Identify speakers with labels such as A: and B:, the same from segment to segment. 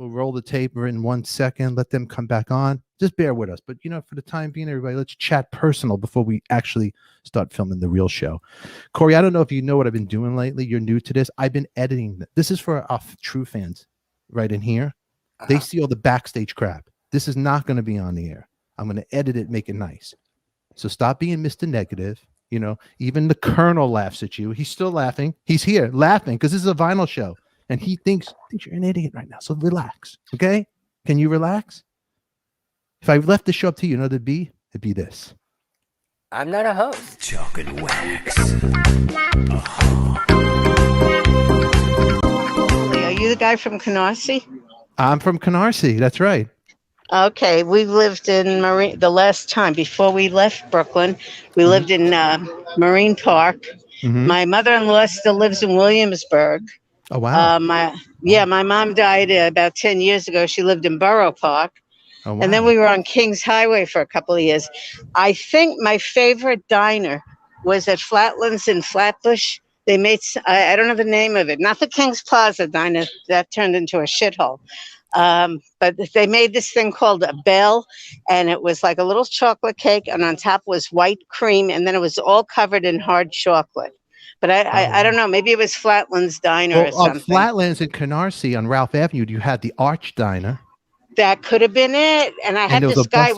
A: We'll roll the tape in 1 second. Let them come back on. Just bear with us. But, for the time being, everybody, let's chat personal before we actually start filming the real show. Corey, I don't know if you know what I've been doing lately. You're new to this. I've been editing. This is for our true fans right in here. They see all the backstage crap. This is not going to be on the air. I'm going to edit it, make it nice. So stop being Mr. Negative. Even the Colonel laughs at you. He's still laughing. He's here laughing because this is a vinyl show. And he thinks you're an idiot right now. So relax. Okay? Can you relax? If I left the show up to you, it'd be this.
B: I'm not a host.
C: Chalk and Wax.
D: Are you the guy from Canarsie?
A: I'm from Canarsie. That's right.
D: Okay, we lived in Marine the last time before we left Brooklyn. We lived in Marine Park.
A: Mm-hmm.
D: My mother-in-law still lives in Williamsburg.
A: Oh wow!
D: My mom died about 10 years ago. She lived in Borough Park.
A: Oh, wow.
D: And then we were on Kings Highway for a couple of years. I think my favorite diner was at Flatlands in Flatbush. They made, I don't know the name of it, not the King's Plaza diner. That turned into a shithole. But they made this thing called a bell, and it was like a little chocolate cake, and on top was white cream, and then it was all covered in hard chocolate. But I don't know. Maybe it was Flatlands Diner or something.
A: Flatlands in Canarsie on Ralph Avenue, you had the Arch Diner.
D: That could have been it. And I had this guy.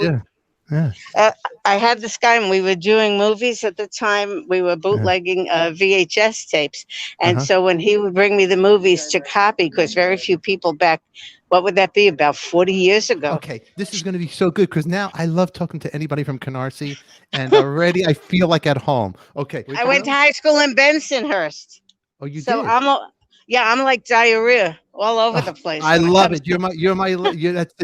D: I had this guy, and we were doing movies at the time. We were bootlegging VHS tapes. And so when he would bring me the movies to copy, because very few people back, what would that be, about 40 years ago?
A: Okay, this is going to be so good because now I love talking to anybody from Canarsie, and already I feel like at home. Okay.
D: I went to high school in Bensonhurst.
A: Oh, you
D: so
A: did?
D: I'm like diarrhea all over the place.
A: I love it.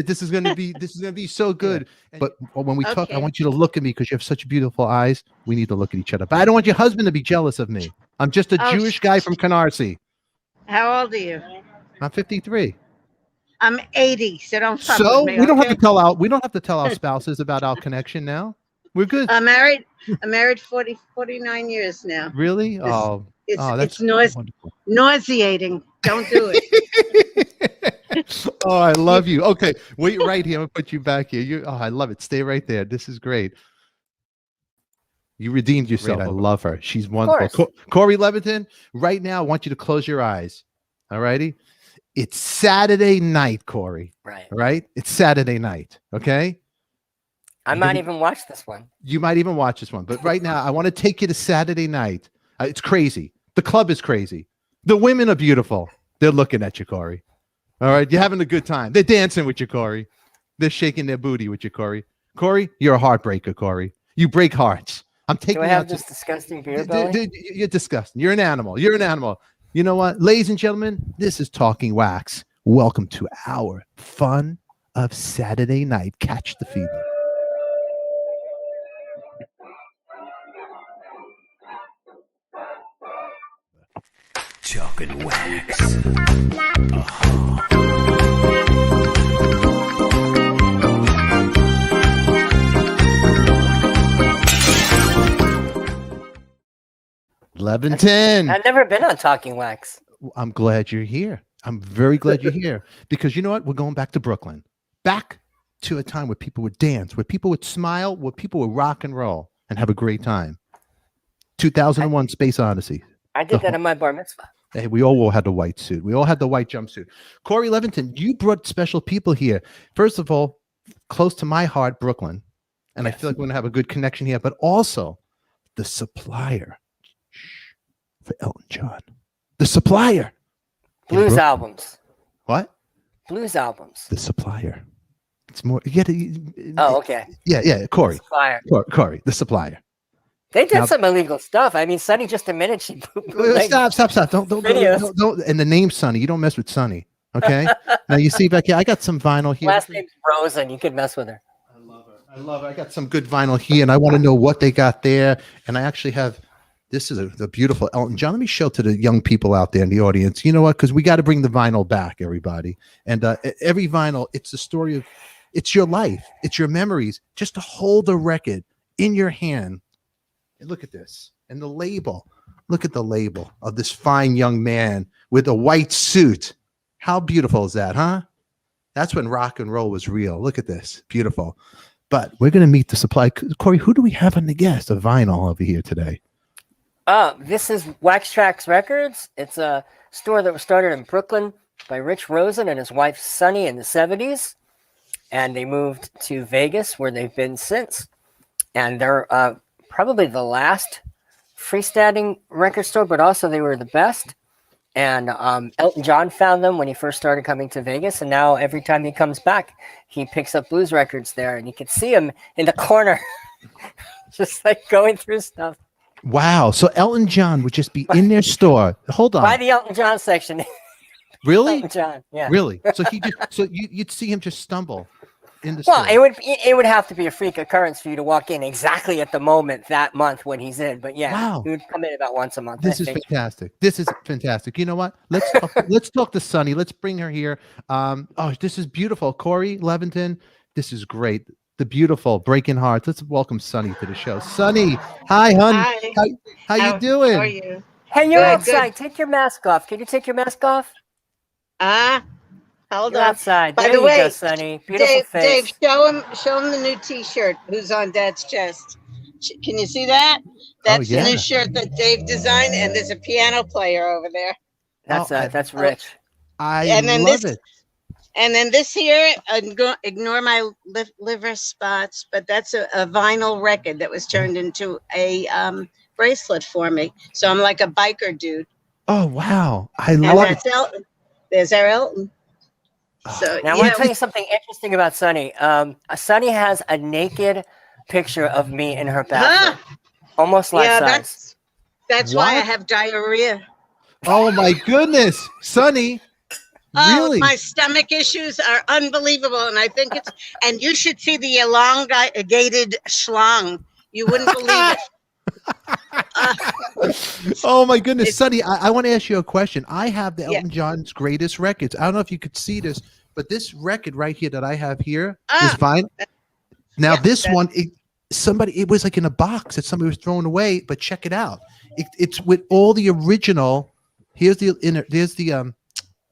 A: This is going to be so good. But when we talk, I want you to look at me because you have such beautiful eyes. We need to look at each other. But I don't want your husband to be jealous of me. I'm just a Jewish guy from Canarsie.
D: How old are you?
A: I'm 53.
D: I'm 80, so don't fuck
A: So
D: with me,
A: we don't have to tell our spouses about our connection now. We're good.
D: I'm married 49 years now.
A: Really?
D: It's nauseating. Don't do it.
A: Oh, I love you. Okay, wait right here. I'm gonna put you back here. I love it. Stay right there. This is great. You redeemed yourself. I love her. She's wonderful. Corey Leviton, right now, I want you to close your eyes. All righty? It's Saturday night, Corey.
B: Right.
A: Right? It's Saturday night. Okay?
B: I might even watch this one.
A: You might even watch this one. But right now, I want to take you to Saturday night. It's crazy. The club is crazy. The women are beautiful. They're looking at you, Corey. All right? You're having a good time. They're dancing with you, Corey. They're shaking their booty with you, Corey. Corey, you're a heartbreaker, Corey. You break hearts. I'm taking
B: you out this disgusting beer belly?
A: You're disgusting. You're an animal. You're an animal. You know what? Ladies and gentlemen, this is Talking Wax. Welcome to our fun of Saturday night. Catch the feeling.
C: Chalk and Wax.
A: 11:10.
B: I've never been on Talking Wax.
A: I'm glad you're here. I'm very glad you're here because you know what? We're going back to Brooklyn, back to a time where people would dance, where people would smile, where people would rock and roll and have a great time. 2001 Space Odyssey.
B: I did that in my bar mitzvah.
A: Hey, we all had the white suit. We all had the white jumpsuit. Corey Leviton, you brought special people here. First of all, close to my heart, Brooklyn. And I feel like we're going to have a good connection here, but also the supplier for Elton John. The supplier.
B: Blues albums.
A: What?
B: Blues albums.
A: The supplier. It's more. You gotta,
B: oh, okay.
A: Yeah. Corey.
B: Supplier.
A: Corey, the supplier.
B: They did some illegal stuff. I mean, Sonny just admitted she.
A: Stop! Don't. And the name Sonny. You don't mess with Sonny. Okay. Now you see back here. I got some vinyl here.
B: Last name's Rosen. You could mess with her.
A: I love her. I got some good vinyl here, and I want to know what they got there. And I actually have. This is a beautiful Elton John. Let me show to the young people out there in the audience. You know what? Because we got to bring the vinyl back, everybody. And every vinyl, it's a story of, it's your life, it's your memories. Just to hold a record in your hand. And look at this. And the label. Look at the label of this fine young man with a white suit. How beautiful is that, huh? That's when rock and roll was real. Look at this. Beautiful. But we're going to meet the supply. Corey, who do we have on the guest of vinyl over here today?
B: This is Wax Trax Records. It's a store that was started in Brooklyn by Rich Rosen and his wife Sonny in the 70s. And they moved to Vegas, where they've been since. And they're probably the last freestanding record store, but also they were the best. And Elton John found them when he first started coming to Vegas. And now every time he comes back, he picks up blues records there. And you can see him in the corner, just like going through stuff.
A: Wow. So Elton John would just be in their store. Hold on.
B: By the Elton John section.
A: Really?
B: Elton John, yeah.
A: Really? So you'd see him just stumble in the
B: Well,
A: store.
B: it would have to be a freak occurrence for you to walk in exactly at the moment that month when he's in. But yeah,
A: Wow.
B: he would come in about once a month.
A: This is fantastic. This is fantastic. You know what? Let's talk to Sunny. Let's bring her here. Oh, this is beautiful. Corey Leventon, this is great. The beautiful Breaking Hearts. Let's welcome Sunny to the show. Sunny, hi, hon.
D: Hi.
A: How you doing?
D: How are you?
B: Hey, you're
D: Good,
B: outside. Take your mask off. Can you take your mask off?
D: Hold
B: You're
D: on.
B: outside.
D: By
B: There
D: the
B: you go,
D: way,
B: Sonny. Beautiful
D: Dave,
B: face.
D: show him the new T-shirt. Who's on Dad's chest? Can you see that? That's
A: yeah.
D: the new shirt that Dave designed, and there's a piano player over there.
B: That's rich.
A: I love it.
D: And then this here, ignore my liver spots, but that's a vinyl record that was turned into a bracelet for me. So I'm like a biker dude.
A: Oh, wow. I
D: And
A: love
D: that's Elton. There's our Elton. So
B: Now, I want to tell you something interesting about Sunny. Sunny has a naked picture of me in her bathroom. Almost life size.
D: That's why I
A: What?
D: have diarrhea.
A: Oh, my goodness. Sunny.
D: Oh,
A: Really?
D: my stomach issues are unbelievable, and I think it's. And you should see the elongated schlong. You wouldn't believe it.
A: Oh my goodness, Sonny, I want to ask you a question. I have the Elton John's greatest records. I don't know if you could see this, but this record right here that I have here is fine. Now this one, it was like in a box that somebody was throwing away, but check it out. It's with all the original. Here's the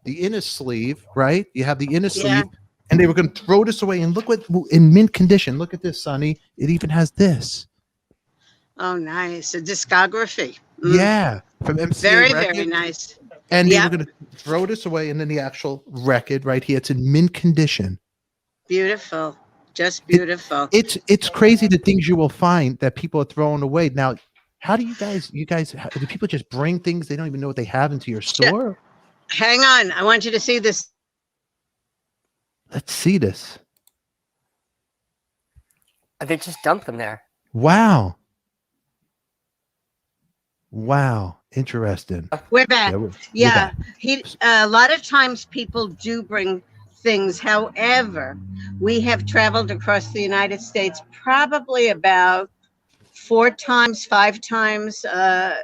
A: inner sleeve, right? You have the inner sleeve, and they were going to throw this away. And look what in mint condition. Look at this, Sonny. It even has this.
D: Oh, nice. A discography.
A: Yeah, from MCA
D: Very,
A: Records.
D: very nice.
A: And they were going to throw this away, and then the actual record right here. It's in mint condition.
D: Beautiful. Just beautiful.
A: It's crazy the things you will find that people are throwing away. Now, how do you guys, do people just bring things they don't even know what they have into your store?
D: Hang on. I want you to see this.
A: Let's see this.
B: They just dumped them there.
A: Wow. Wow. Interesting.
D: We're back.
A: we're
D: Yeah.
A: back.
D: A lot of times people do bring things. However, we have traveled across the United States probably about 4 times, 5 times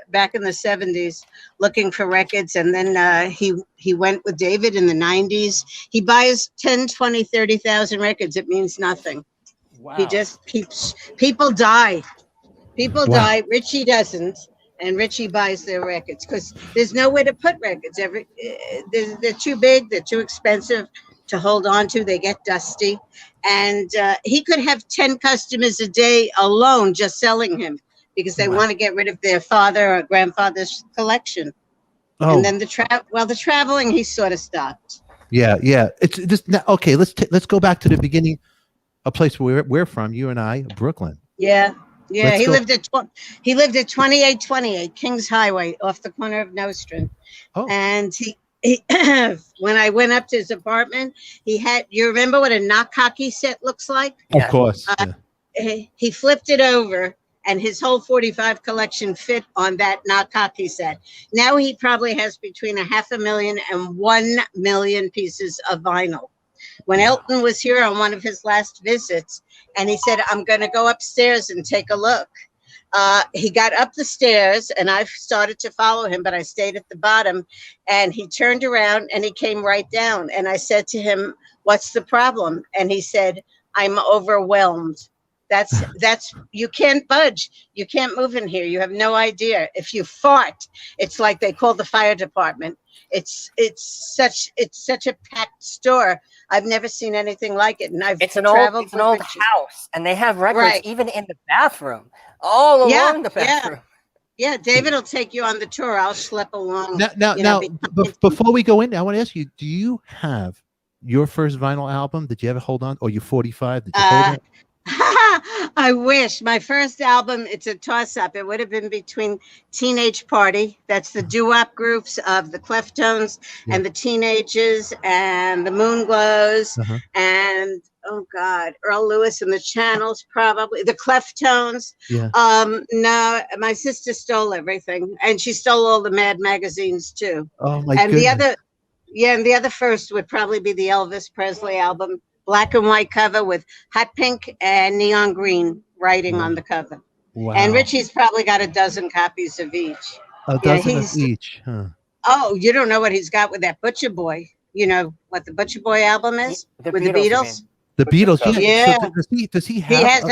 D: back in the 70s looking for records. And then he went with David in the 90s. He buys 10, 20, 30,000 records. It means nothing.
B: Wow.
D: He just keeps, people die. People die. Richie doesn't. And Richie buys their records because there's nowhere to put records. They're too big. They're too expensive to hold on to. They get dusty. And he could have 10 customers a day alone just selling him because they want to get rid of their father or grandfather's collection.
A: Oh.
D: And then the traveling, he sort of stopped.
A: Yeah. It's just okay. Let's go back to the beginning. A place where we're from, you and I, Brooklyn.
D: Yeah.
A: Let's
D: He
A: go.
D: lived at 2828 Kings Highway off the corner of Nostrand.
A: Oh.
D: And he when I went up to his apartment, you remember what a knock hockey set looks like?
A: Of course.
D: He flipped it over and his whole 45 collection fit on that knock hockey set. Now he probably has between 500,000 and 1 million pieces of vinyl. When Elton was here on one of his last visits, and he said, I'm going to go upstairs and take a look. He got up the stairs, and I started to follow him, but I stayed at the bottom. And he turned around, and he came right down. And I said to him, what's the problem? And he said, I'm overwhelmed. That's you can't budge. You can't move in here. You have no idea. If you fart, it's like they call the fire department. It's such a packed store. I've never seen anything like it. And I've
B: It's an
D: traveled
B: old
D: with
B: house, and they have records
D: Right.
B: even in the bathroom, all along the bathroom.
D: Yeah, David will take you on the tour. I'll schlep along.
A: Now, before we go in, I want to ask you: do you have your first vinyl album? Did you ever hold on? Or you 45? Did you hold it?
D: I wish. My first album, it's a toss-up. It would have been between Teenage Party, that's the doo-wop groups of the Cleftones and the Teenagers and the Moonglows and, oh God, Earl Lewis and the Channels, probably. The Cleftones.
A: Yeah.
D: No, my sister stole everything. And she stole all the Mad magazines, too.
A: Oh, my
D: And
A: goodness.
D: the other first would probably be the Elvis Presley album. Black and white cover with hot pink and neon green writing on the cover.
A: Wow.
D: And Richie's probably got a dozen copies of each.
A: A dozen of each. Huh.
D: Oh, you don't know what he's got with that Butcher Boy. You know what the Butcher Boy album is?
B: The
D: with
B: Beatles,
D: the
B: you
D: Beatles?
A: The Beatles.
D: Yeah.
A: So does he have?
D: He has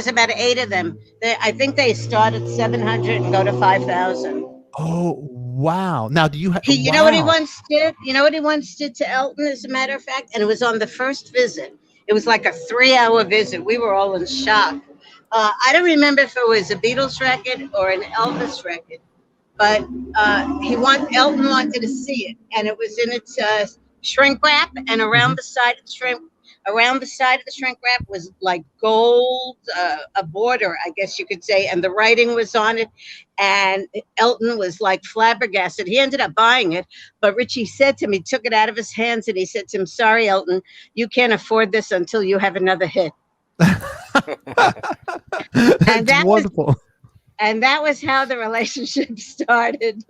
D: about 8 of them. I think they start at 700 and go to 5,000.
A: Oh, wow. Now, do you have?
D: You know what he once did? You know what he once did to Elton, as a matter of fact? And it was on the first visit. It was like a 3-hour visit. We were all in shock. I don't remember if it was a Beatles record or an Elvis record, but Elton wanted to see it, and it was in its shrink wrap, and around the side of the shrink wrap was like gold, a border, I guess you could say, and the writing was on it. And Elton was like flabbergasted. He ended up buying it, but Richie said to me, took it out of his hands, and he said to him, "Sorry, Elton, you can't afford this until you have another hit."
A: That's wonderful.
D: And that was how the relationship started,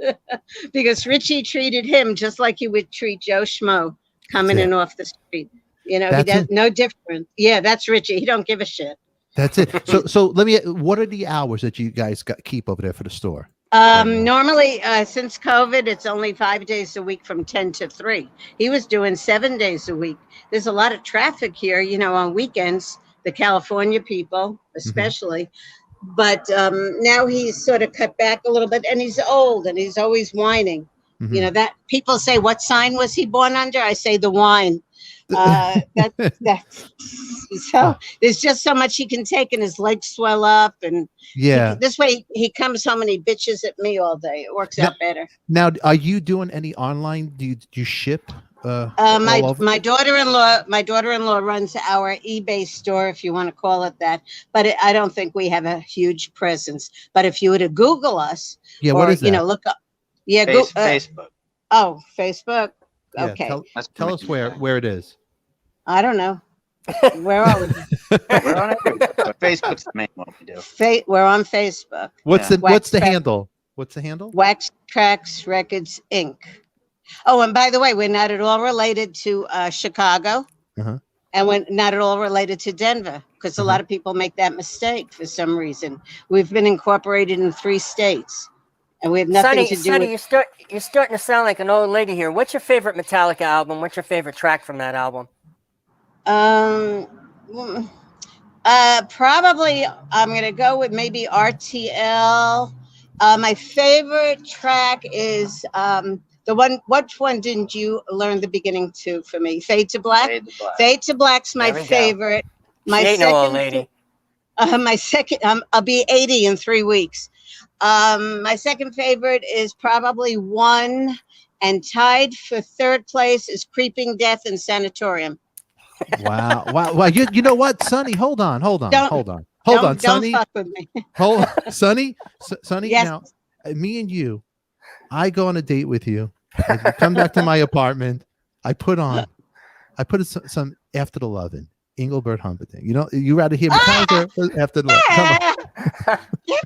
D: because Richie treated him just like he would treat Joe Schmo coming in off the street. You know, he does no different. Yeah, that's Richie. He don't give a shit.
A: That's it. So let me. What are the hours that you guys keep over there for the store?
D: Normally, since COVID, it's only 5 days a week from 10 to 3. He was doing 7 days a week. There's a lot of traffic here, you know, on weekends, the California people, especially. But now he's sort of cut back a little bit, and he's old and he's always whining. You know, that people say, what sign was he born under? I say the wine. So there's just so much he can take, and his legs swell up, and this way he comes home and he bitches at me all day. It works out better.
A: Now, are you doing any online? Do you ship?
D: My daughter-in-law runs our eBay store, if you want to call it that, but I don't think we have a huge presence. But if you were to Google us,
A: what is that?
D: You know, look up,
E: Facebook.
D: Oh, Facebook.
A: Yeah,
D: okay.
A: Tell us where it is.
D: I don't know. Where are we?
E: We're on it. But Facebook's the main one we do.
D: We're on Facebook.
A: What's the handle? What's the handle?
D: Wax Trax Records Inc. Oh, and by the way, we're not at all related to Chicago, and we're not at all related to Denver, because a lot of people make that mistake for some reason. We've been incorporated in 3 states. And we have nothing to do
B: Sonny,
D: with...
B: you're starting to sound like an old lady here. What's your favorite Metallica album? What's your favorite track from that album?
D: Probably I'm going to go with maybe RTL. My favorite track is the one. Which one didn't you learn the beginning to for me? Fade to Black. Fade to Black's my favorite.
B: My second, no old lady.
D: My second. I'll be 80 in 3 weeks. My second favorite is probably One, and tied for 3rd place is Creeping Death and Sanatorium.
A: Wow. You know what, Sonny? Hold on, Sonny.
D: Don't fuck with me.
A: Sonny.
D: Yes.
A: Now, me and you, I go on a date with you. I come back to my apartment. I put some After the Lovin'. Engelbert Humperdinck. You know, you rather hear Metallica after the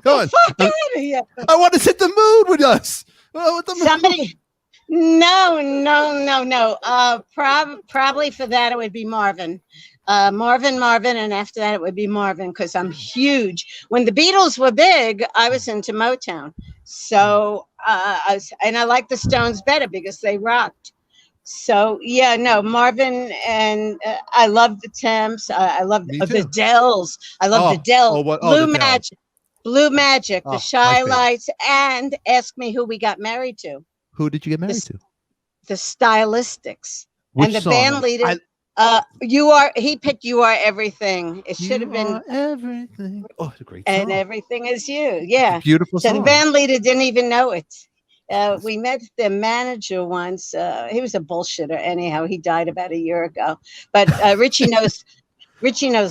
A: Come on. Come on. I want to set the mood with us.
D: Somebody. No. Probably for that it would be Marvin. Marvin, and after that it would be Marvin, because I'm huge. When the Beatles were big, I was into Motown. So I like the Stones better because they rocked. So yeah, no, Marvin and I love the Temps. I love
A: Me
D: the
A: too.
D: Dells. I love the Dells.
A: The Dells.
D: Blue Magic,
A: Oh,
D: the
A: my
D: Shy
A: favorite.
D: Lights, and ask me who we got married to.
A: Who did you get married to?
D: The Stylistics.
A: Which
D: And the
A: song?
D: band leader. He picked You Are Everything. It should have been
A: Everything. Oh, it's a great song.
D: And Everything Is You. Yeah.
A: Beautiful
D: So
A: song.
D: the band leader didn't even know it. We met the manager once. He was a bullshitter. Anyhow, he died about a year ago. But Richie knows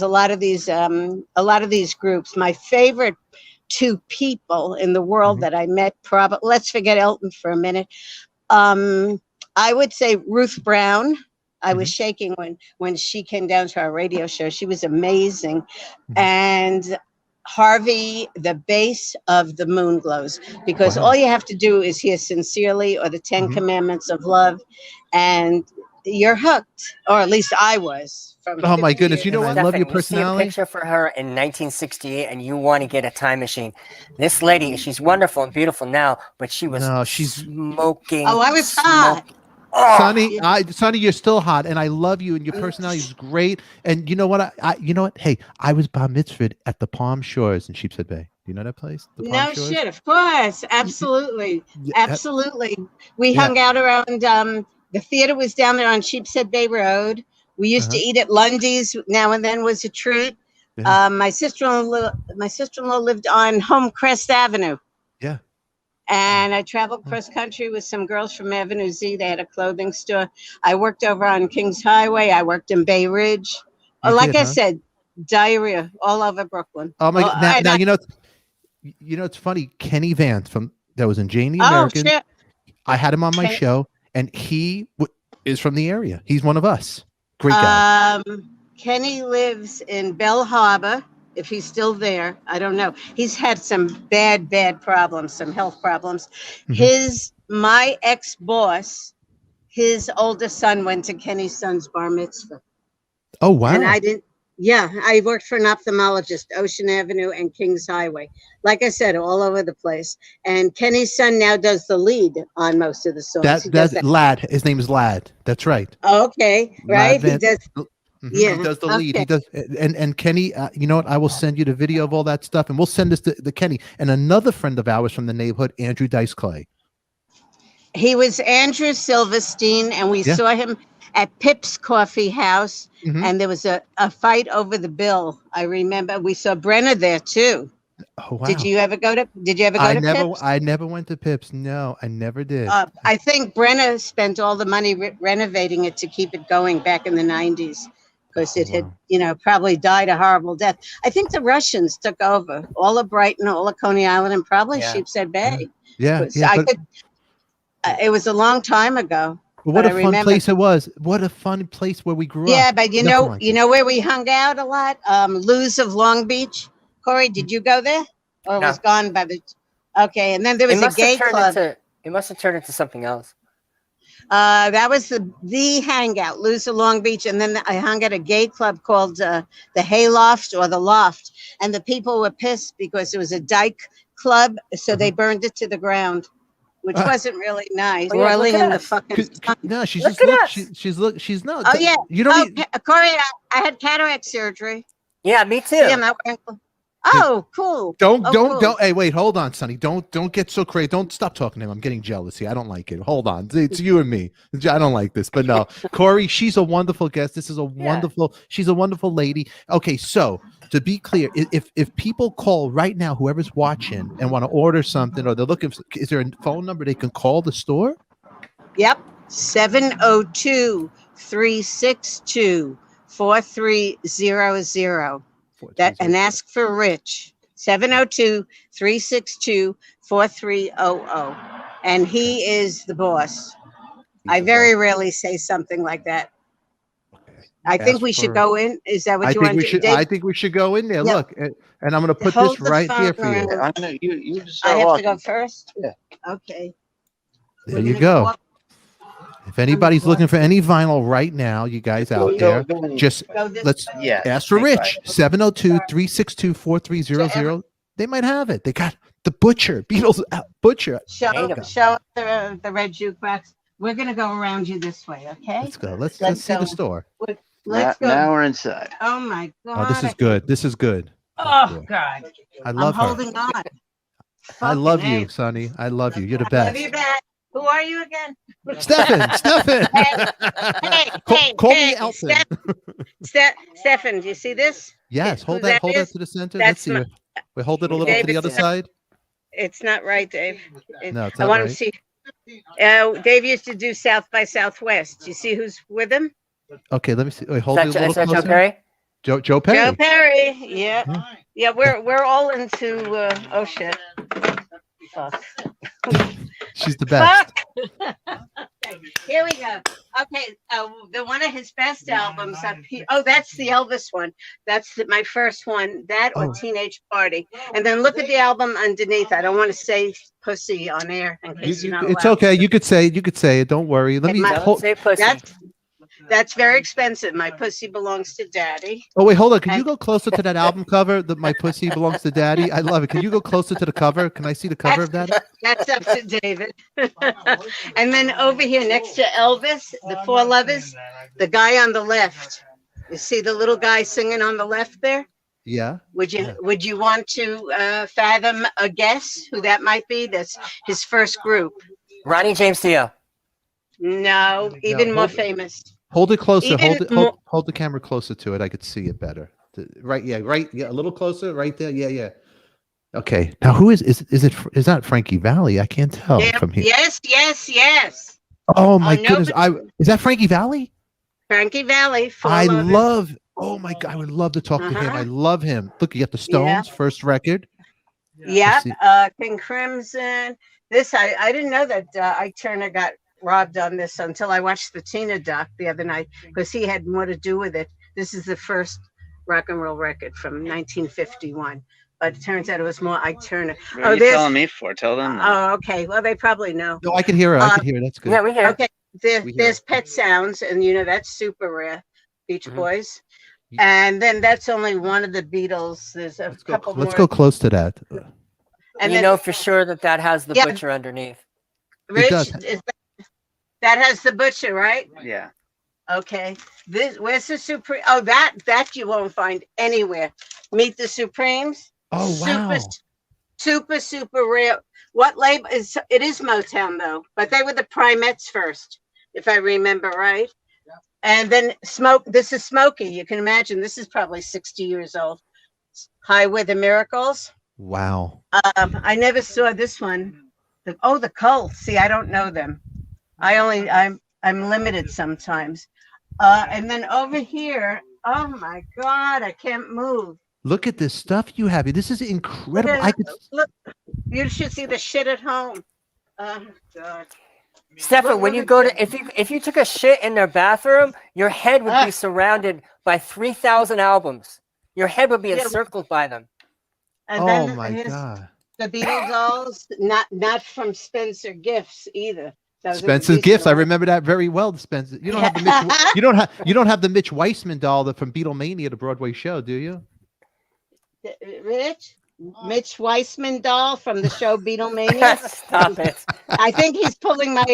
D: a lot of these groups. My favorite two people in the world that I met, probably, let's forget Elton for a minute. I would say Ruth Brown. I was shaking when she came down to our radio show. She was amazing. And Harvey, the bass of the Moonglows, because all you have to do is hear Sincerely or the 10 Commandments of Love, and you're hooked, or at least I was.
A: Oh my goodness! You know what? I love your personality.
B: You see a picture for her in 1968, and you want to get a time machine. This lady, she's wonderful and beautiful now, but she's smoking.
D: Oh, I was hot.
B: Oh,
A: Sonny, you're still hot, and I love you, and your personality is great. And you know what? You know what? Hey, I was bar mitzvahed at the Palm Shores in Sheepshead Bay. Do you know that place?
D: No shit, of course, absolutely, absolutely. We hung out around. The theater was down there on Sheepshead Bay Road. We used to eat at Lundy's now and then. Was a treat. My sister-in-law lived on Homecrest Avenue. Yeah. And I traveled cross country with some girls from Avenue Z. They had a clothing store. I worked over on Kings Highway. I worked in Bay Ridge. I said, diarrhea all over Brooklyn.
A: Oh my God! Now you know it's funny. Kenny Vance that was in Janie American.
D: Shit.
A: I had him on my show, and he is from the area. He's one of us. Great guy.
D: Kenny lives in Bell Harbor. If he's still there, I don't know. He's had some bad problems, some health problems. My ex-boss, his oldest son went to Kenny's son's bar mitzvah.
A: Oh, wow.
D: And I worked for an ophthalmologist, Ocean Avenue and Kings Highway. Like I said, all over the place. And Kenny's son now does the lead on most of the songs.
A: That's Lad. His name is Lad. That's right.
D: Okay, right? He does.
A: Yeah, he does the lead. He does, and Kenny. You know what? I will send you the video of all that stuff, and we'll send this to Kenny and another friend of ours from the neighborhood, Andrew Dice Clay.
D: He was Andrew Silverstein, and we saw him at Pip's Coffee House, and there was a fight over the bill. I remember we saw Brenna there too.
A: Oh wow!
D: Did you ever go to Pip's?
A: I never went to Pip's. No, I never did.
D: I think Brenna spent all the money renovating it to keep it going back in the 90s. Because it had, probably died a horrible death. I think the Russians took over all of Brighton, all of Coney Island, and probably Sheepshead Bay. It was a long time ago.
A: What a fun place it was. What a fun place where we grew up.
D: Yeah, but you know where we hung out a lot? Lou's of Long Beach. Corey, did you go there? Or it was gone by the... Okay, and then there was a gay club.
B: It must have turned into something else.
D: That was the hangout, Lou's of Long Beach, and then I hung at a gay club called the Hayloft or the Loft, and the people were pissed because it was a dyke club, so they burned it to the ground, which wasn't really nice. Rolling in the fucking sun.
A: No, she's not.
D: Oh yeah,
A: you don't.
D: Corey, I had cataract surgery.
B: Yeah, me too.
D: See, I'm not wearing. Oh, cool.
A: Don't. Hey, wait, hold on, Sonny. Don't get so crazy. Don't stop talking to him. I'm getting jealous here. I don't like it. Hold on. It's you and me. I don't like this, but no. Corey, she's a wonderful guest. This is a wonderful, she's a wonderful lady. Okay, so to be clear, if people call right now, whoever's watching and want to order something or they're looking for, is there a phone number they can call the store?
D: Yep. 702-362-4300. And ask for Rich. 702-362-4300. And he is the boss. I very rarely say something like that. I think we should go in. Is that what you want to do?
A: I think we should go in there. Yep. Look, and I'm going to put this right here for you.
E: I
D: have to go first?
E: Yeah.
D: Okay.
A: There you go. If anybody's looking for any vinyl right now, you guys out there, just let's ask for Rich. 702-362-4300. They might have it. They got the Butcher, Beatles Butcher.
D: Show the red jukebox. We're gonna go around you this way, okay?
A: Let's go. Let's
D: Let's
A: see the
D: go.
A: store.
D: Let's go.
E: Now we're inside.
D: Oh my God.
A: Oh, this is good. This is good.
D: Oh God.
A: I
D: I'm
A: love her.
D: holding on.
A: I love
D: Fucking
A: you,
D: A.
A: Sonny. I love you. You're the
D: Love
A: best.
D: you back. Who are you again?
A: Stefan.
D: Hey,
A: Call me Elton.
D: Stefan, do you see this?
A: Yes,
D: Who
A: hold that
D: is?
A: to the center.
D: That's
A: Let's see. We hold it a little to the other
D: David's-
A: side.
D: It's not right, Dave.
A: No, it's
D: I
A: not
D: want to
A: right.
D: see. Dave used to do South by Southwest. Do you see who's with him?
A: Okay, let me see. Wait,
B: Is
A: hold it a
B: that
A: little
B: Joe
A: closer.
B: Perry?
A: Joe Perry.
D: Joe Perry. Yeah.
A: Yeah.
D: Yeah, we're all into oh shit. Fuck.
A: She's the best.
D: Fuck. Here we go. Okay, the one of his best albums up here. Oh, that's the Elvis one. That's my first one. That or
A: Oh.
D: Teenage Party. And then look at the album underneath. I don't want to say pussy on air in case you're not
A: It's
D: allowed.
A: okay. You could say it. Don't worry. Let
D: It
A: me
D: might-
B: Don't
A: hold.
B: say pussy.
D: That's very expensive. My pussy belongs to daddy.
A: Oh wait, hold on. Can you
D: and-
A: go closer to that album cover? That My Pussy Belongs to Daddy. I love it. Can you go closer to the cover? Can I see the cover of that?
D: That's up to David. And then over here next to Elvis, the Four Lovers, the guy on the left. You see the little guy singing on the left there?
A: Yeah.
D: Would you
A: Yeah.
D: would you want to fathom a guess who that might be? That's his first group.
B: Ronnie James Dio.
D: No, even more
A: hold it.
D: famous.
A: Hold it closer.
D: Even
A: Hold the camera closer to it. I could see it better. Right. Yeah. Right. Yeah. A little closer. Right there. Yeah. Yeah. Okay. Now, who is that Frankie Valli? I can't tell
D: Yeah,
A: from here.
D: yes.
A: Oh my
D: no,
A: goodness!
D: but-
A: Is that Frankie Valli?
D: Frankie Valli. Four
A: I
D: Lovers.
A: love. Oh my God! I would love to talk to him.
D: Uh-huh.
A: I love him. Look, you got the Stones first record.
D: Yep.
A: see.
D: King Crimson. This I didn't know that Ike Turner got robbed on this until I watched the Tina doc the other night because he had more to do with it. This is the first rock and roll record from 1951, but it turns out it was more Ike Turner.
E: What are you
D: there's-
E: telling me for? Tell them. that.
D: Oh, okay. Well, they probably know.
A: No, I can hear her. I can hear her. That's good.
B: Yeah, we hear.
D: Okay.
A: We hear
D: There's
A: it.
D: Pet Sounds, and that's super rare. Beach
B: Mhm.
D: Boys.
A: Yeah.
D: And then that's only one of the Beatles. There's a couple
A: Let's
D: more.
A: go close to that.
D: And
B: You
D: then
B: know for sure that has the
D: Yeah.
B: butcher underneath.
D: Rich,
A: does.
D: that has the butcher, right?
E: Yeah.
D: Okay. Where's the Supreme? Oh, that you won't find anywhere. Meet the Supremes.
A: Oh wow!
D: Super rare. What label is it? Is Motown though, but they were the Primettes first, if I remember right. And then Smoke. This is Smokey. You can imagine this is probably 60 years old. Highway the Miracles.
A: Wow.
D: I never saw this one. The Cult. See, I don't know them. I'm limited sometimes. And then over here, oh my God, I can't move.
A: Look at this stuff you have here. This is incredible. I could.
D: Look, you should see the shit at home. Oh God.
B: Stefan, when you go to if you took a shit in their bathroom, your head would be surrounded by 3,000 albums. Your head would be
D: Yeah.
B: encircled by them.
D: And
A: Oh
D: then
A: my
D: here's
A: God!
D: the Beatles dolls, not from Spencer Gifts either. Those are
A: Spencer's
D: recent
A: Gifts. I
D: ones.
A: remember that very well. Spencer. You don't have the Mitch, you don't have the Mitch Weissman doll from Beatlemania, the Broadway show, do you?
D: Mitch Weissman doll from the show Beatlemania.
B: Stop it.
D: I think he's pulling my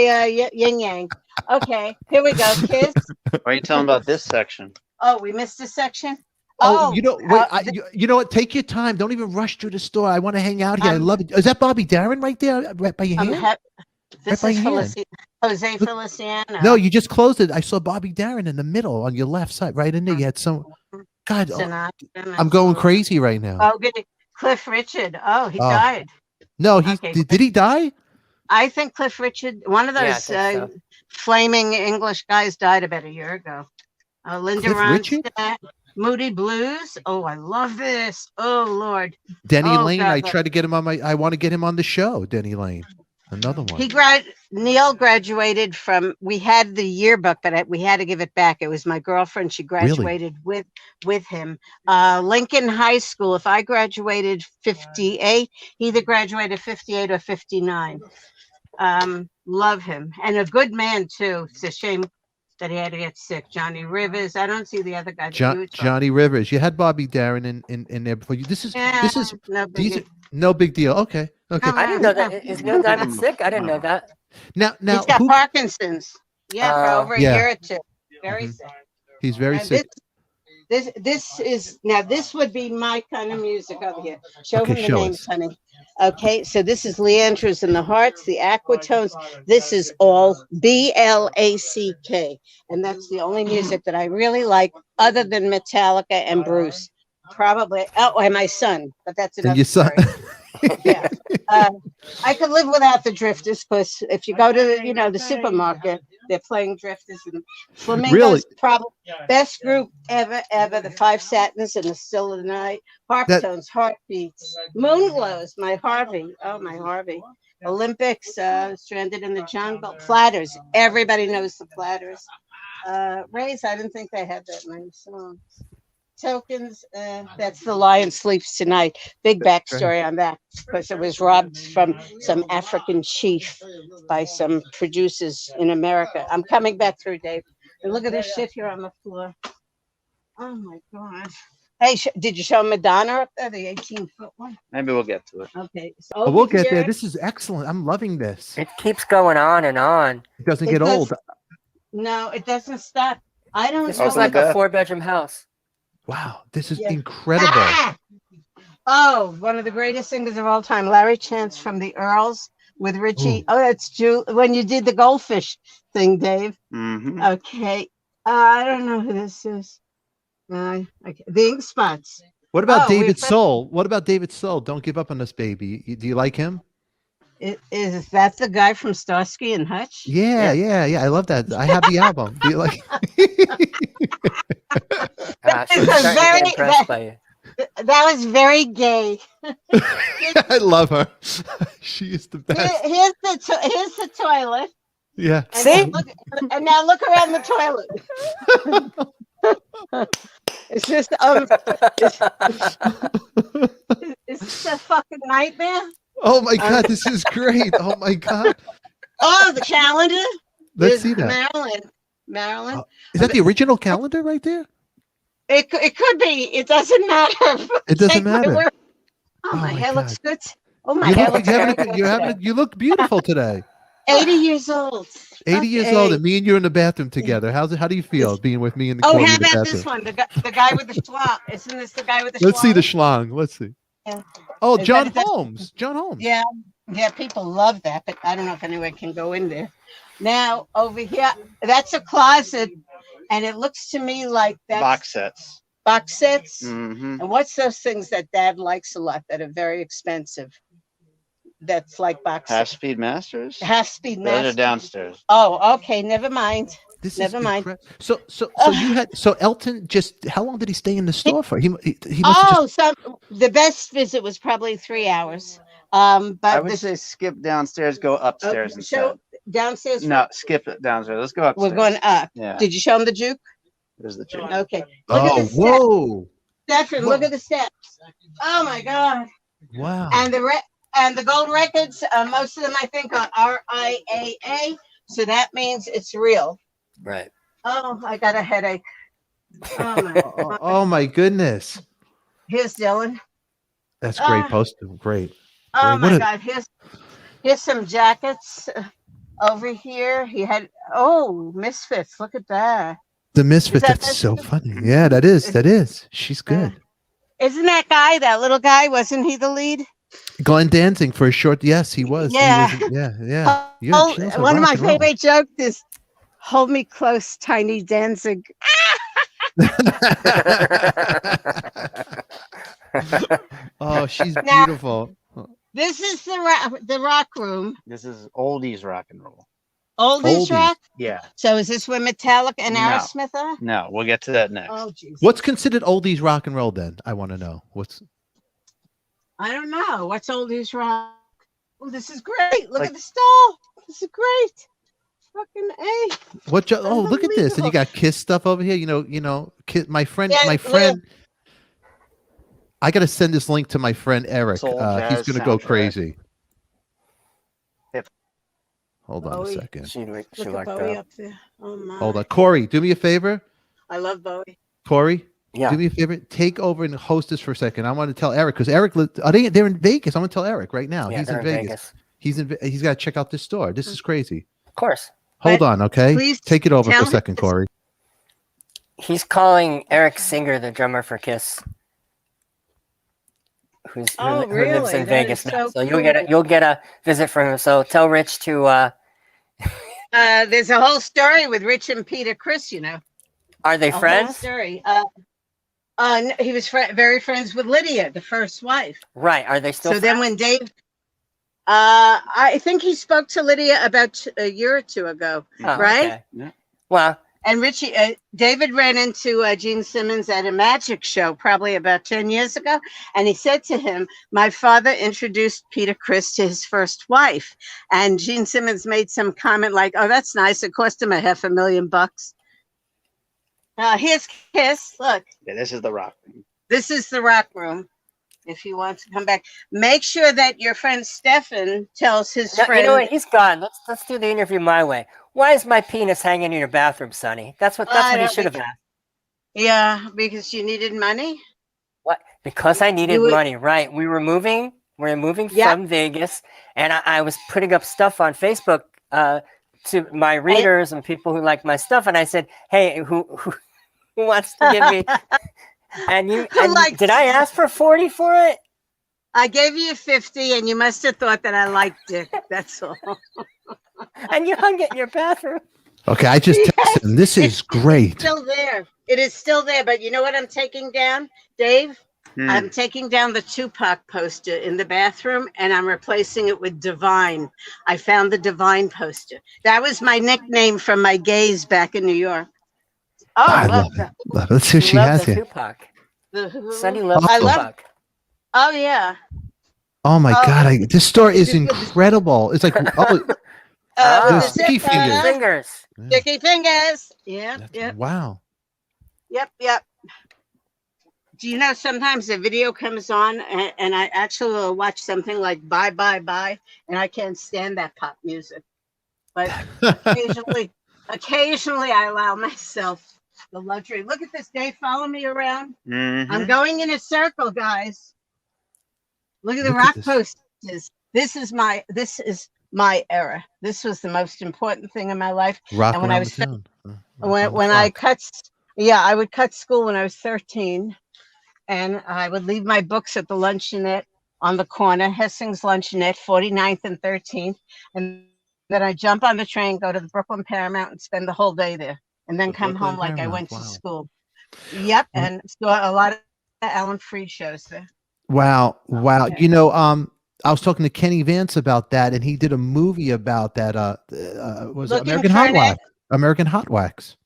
D: yin yang. Okay, here we go. Kiss.
E: Why are you telling about this section?
D: Oh, we missed a section.
A: Oh, you know, wait.
D: th-
A: You know what? Take your time. Don't even rush through the store. I want to hang out here. I love it. Is that Bobby Darin right there, right by your
D: I'm
A: hand?
D: this
A: by
D: is
A: your hand.
D: Jose Feliciano.
A: No, you just closed it. I saw Bobby Darin in the middle on your left side, right in there. You had some. God,
D: Sinatra,
A: I'm going crazy right now.
D: Oh, good. Cliff Richard. Oh, he
A: Oh.
D: died.
A: No,
D: Okay.
A: did he die?
D: I think Cliff Richard, one of
B: Yeah, I
D: those
B: think so.
D: flaming English guys, died about a year ago. Linda
A: Cliff Richard?
D: Ronstadt, Moody Blues. Oh, I love this. Oh, Lord.
A: Denny
D: Oh,
A: Lane.
D: God,
A: I
D: look.
A: tried to get him on my. I want to get him on the show. Denny Lane, another one.
D: Neil graduated from, we had the yearbook, but we had to give it back. It was my girlfriend. She graduated with him. Lincoln High School. If I graduated 58, he either graduated 58 or 59. Love him. And a good man too. It's a shame that he had to get sick. Johnny Rivers. I don't see the other guy.
A: Johnny Rivers. You had Bobby Darin in there before you. This is
D: no
A: these
D: biggie.
A: are no big deal. Okay.
B: I didn't know that. Is Neil Diamond sick? I didn't know that.
A: Now,
D: He's got
A: who?
D: Parkinson's. Yeah, for over a
A: Yeah.
D: year or two. Very
A: Mhm.
D: sick.
A: He's very
D: And
A: sick.
D: this is now this would be my kind of music over here. Show
A: Okay,
D: him the
A: show
D: names,
A: us.
D: honey. Okay, so this is Leandros and the Hearts, the Aquatones. This is all BLACK, and that's the only music that I really like, other than Metallica and Bruce. Probably. Oh, and my son, but that's
A: And
D: another
A: your son.
D: story. Yeah. I could live without the Drifters because if you go to the supermarket, they're playing Drifters and Flamingos.
A: Really?
D: Probably best group ever. The Five Satins and the Still of the Night. Harptones, Heartbeats, Moonglows. My Harvey. Oh, my Harvey. Olympics. Stranded in the Jungle. Platters. Everybody knows the Platters. Rays. I didn't think they had that many songs. Tokens, that's The Lion Sleeps Tonight. Big backstory on that because it was robbed from some African chief by some producers in America. I'm coming back through, Dave. And look at this shit here on the floor. Oh my God. Hey, did you show Madonna up there, the 18-foot one?
E: Maybe we'll get to it.
D: Okay. So
A: Oh, we'll get there.
D: here-
A: This is excellent. I'm loving this.
B: It keeps going on and on.
A: It doesn't
D: It
A: get
D: does-
A: old.
D: No, it doesn't stop. I don't
B: This
D: know.
B: was
E: Open
B: like
E: the
B: a
E: bath.
B: 4-bedroom house.
A: Wow, this is
D: Yeah.
A: incredible.
D: Ah! Oh, one of the greatest singers of all time, Larry Chance from the Earls with Richie.
A: Ooh.
D: Oh, that's when you did the goldfish thing, Dave.
E: Mm-hmm.
D: Okay. I don't know who this is. Okay. The Ink Spots.
A: What about
D: Oh, we're
A: David
D: friends.
A: Soul? What about David Soul? Don't give up on us, baby. Do you like him?
D: Is that the guy from Starsky and Hutch?
A: Yeah. I love that. I have the album. Do you like?
B: She's
D: is a
B: starting to
D: very-
B: get impressed by you.
D: That was very gay.
A: I love her. She is the best.
D: Here's the toilet.
A: Yeah.
D: And
B: See?
D: now look around the toilet. It's just is this a fucking nightmare?
A: Oh my God, this is great. Oh my God.
D: Oh, the calendar.
A: Let's
D: There's
A: see that.
D: Maryland.
A: Is that the original calendar right there?
D: It could be. It doesn't matter.
A: It doesn't
D: Take my
A: matter.
D: word. Oh,
A: Oh
D: my
A: my
D: hair looks good. Oh, my
A: You
D: hair
A: look,
D: looks very good.
A: you look beautiful today.
D: 80 years old.
A: 80 years
D: Okay.
A: old, and me and you in the bathroom together. How do you feel being with me in the
D: Oh,
A: corner
D: how
A: of the
D: about
A: bathroom?
D: this one? The guy with the schlong. Isn't this the guy with the
A: Let's see the
D: schlong?
A: schlong. Let's see.
D: Yeah.
A: Oh,
D: Is
A: John
D: that-
A: Holmes. John Holmes.
D: Yeah, people love that, but I don't know if anyone can go in there. Now, over here, that's a closet, and it looks to me like that's
E: Box sets.
D: box sets.
E: Mm-hmm.
D: And what's those things that Dad likes a lot that are very expensive? That's like box
E: Half
D: sets.
E: Speed Masters.
D: Half-speed
E: Those
D: master.
E: are downstairs.
D: Oh, okay, never mind.
A: This
D: Never
A: is
D: mind.
A: So you had Elton just how long did he stay in the store for? He must have just
D: The best visit was probably 3 hours.
E: I
D: But
E: would say skip downstairs, go upstairs instead.
D: so downstairs.
E: No, skip it downstairs. Let's go upstairs.
D: We're going up.
E: Yeah.
D: Did you show him the juke?
E: There's the chick.
D: Okay. Look at
A: Oh,
D: the steps.
A: whoa.
D: Stefan, look at the steps. Oh my God.
A: Wow.
D: And the gold records, most of them I think are RIAA, so that means it's real.
B: Right.
D: Oh, I got a headache. Oh my God.
A: Oh my goodness.
D: Here's Dylan.
A: That's great
D: Ah.
A: poster. Great.
D: Oh
A: Great.
D: my
A: What a-
D: God. Here's some jackets over here. He had Misfits. Look at that.
A: The Misfits.
D: that
A: That's so
D: Misfits?
A: funny. Yeah, that is. She's good.
D: Isn't that little guy? Wasn't he the lead?
A: Glenn Danzig for a short. Yes, he was.
D: Yeah.
A: He was yeah.
D: Oh,
A: She knows her
D: one of my
A: rock and roll.
D: favorite jokes is "Hold me close, tiny Danzig."
A: Oh, she's
D: Now-
A: beautiful.
D: This is the rock room.
E: This is oldies rock and roll.
D: Oldies
A: Oldies.
D: rock.
E: Yeah.
D: So is this where Metallica and
E: No.
D: Aerosmith are?
E: No, we'll get to that next.
D: Oh, jeez.
A: What's considered oldies rock and roll then? I want to know. What's
D: I don't know. What's oldies rock? Oh, this is great. Look
E: Like-
D: at the stall. This is great. Fucking A.
A: what? Oh, look at this! And you got Kiss stuff over here. Kiss, my friend. I got to send this link to my friend Eric.
E: Soul
A: He's
E: jazz
A: gonna go
E: soundtrack.
A: crazy.
E: Yep.
A: Hold on a
D: Bowie.
A: second.
B: She
D: Look at
B: liked
D: Bowie
B: that.
D: up there. Oh my.
A: Hold on, Corey. Do me a favor,
D: I love Bowie.
A: Corey.
B: Yeah.
A: Do me a favor. Take over and host this for a second. I want to tell Eric because Eric. They're in Vegas. I'm gonna tell Eric right now.
B: Yeah,
A: He's
B: they're
A: in Vegas. He's got to check out this store. This is crazy.
B: Of course.
A: Hold
D: But
A: on, okay?
D: please
A: Take it over for
D: tell
A: a second,
D: him-
A: Corey.
B: He's calling Eric Singer, the drummer for Kiss, who lives
D: really?
B: in
D: That
B: Vegas
D: is
B: now.
D: so
B: So
D: cool.
B: you'll get a visit from him. So tell Rich to.
D: There's a whole story with Rich and Peter Chris,
B: Are they
D: a whole
B: friends?
D: story. He was very friends with Lydia, the first wife.
B: Right. Are they still?
D: So
B: friends?
D: then when Dave, I think he spoke to Lydia about a year or two ago,
B: Oh,
D: right?
B: okay.
E: Yeah.
B: Well,
D: And Richie, David ran into Gene Simmons at a magic show probably about 10 years ago. And he said to him, my father introduced Peter Chris to his first wife. And Gene Simmons made some comment like, oh, that's nice. It cost him $500,000. Here's Kiss. Look,
E: Yeah, this is the rock room.
D: this is the rock room. If you want to come back, make sure that your friend Stefan tells his
B: no,
D: friend.
B: you know what? He's gone. Let's do the interview my way. Why is my penis hanging in your bathroom, Sonny? That's what he
D: don't
B: should have
D: think-
B: asked.
D: Yeah, because you needed money.
B: What? Because I needed
D: would-
B: money, right? We're moving
D: Yeah.
B: from Vegas, and I was putting up stuff on Facebook to my readers and people who like my stuff, and I said, "Hey, who wants to give me?" And did I ask for 40 for it?
D: I gave you 50, and you must have thought that I liked it. That's all.
B: And you hung it in your bathroom.
A: Okay, I just texted him. This is great.
D: Still there. It is still there. But you know what I'm taking down, Dave? I'm taking down the Tupac poster in the bathroom, and I'm replacing it with Divine. I found the Divine poster. That was my nickname from my gays back in New York. Oh,
A: I love
D: that.
A: it. Love it. Let's see what she
B: Love
A: has
B: the
A: here.
B: Tupac.
D: The-
B: Sonny loves
D: I love-
B: Tupac.
D: Oh, yeah.
A: Oh my
D: Oh,
A: God, this store is
D: this is-
A: incredible. It's like, oh,
B: Ah,
A: the
D: with the
A: sticky
D: zipper,
A: fingers.
B: Fingers.
D: Sticky fingers. Yeah,
A: that's-
D: yeah.
A: wow.
D: Yep. Do you know sometimes the video comes on and I actually will watch something like Bye Bye Bye, and I can't stand that pop music. But occasionally I allow myself the luxury. Look at this, Dave. Follow me around.
E: Mhm.
D: I'm going in a circle, guys. Look at the
A: Look at
D: rock
A: this.
D: posters. This is my era. This was the most important thing in my life.
A: Rock
D: And when I
A: around
D: was
A: the town.
D: When I I would cut school when I was 13, and I would leave my books at the luncheonette on the corner, Hessing's luncheonette, 49th and 13th, and then I jump on the train, go to the Brooklyn Paramount, and spend the whole day there, and then
A: The
D: come
A: Brooklyn
D: home like I
A: Paramount,
D: went
A: wow.
D: to school. Yep, and saw a lot of Alan Freed shows there.
A: Wow.
D: Okay.
A: You know, I was talking to Kenny Vance about that, and he did a movie about that. Was it
D: Looking
A: American
D: for
A: Hot
D: an
A: Wax? American Hot Wax.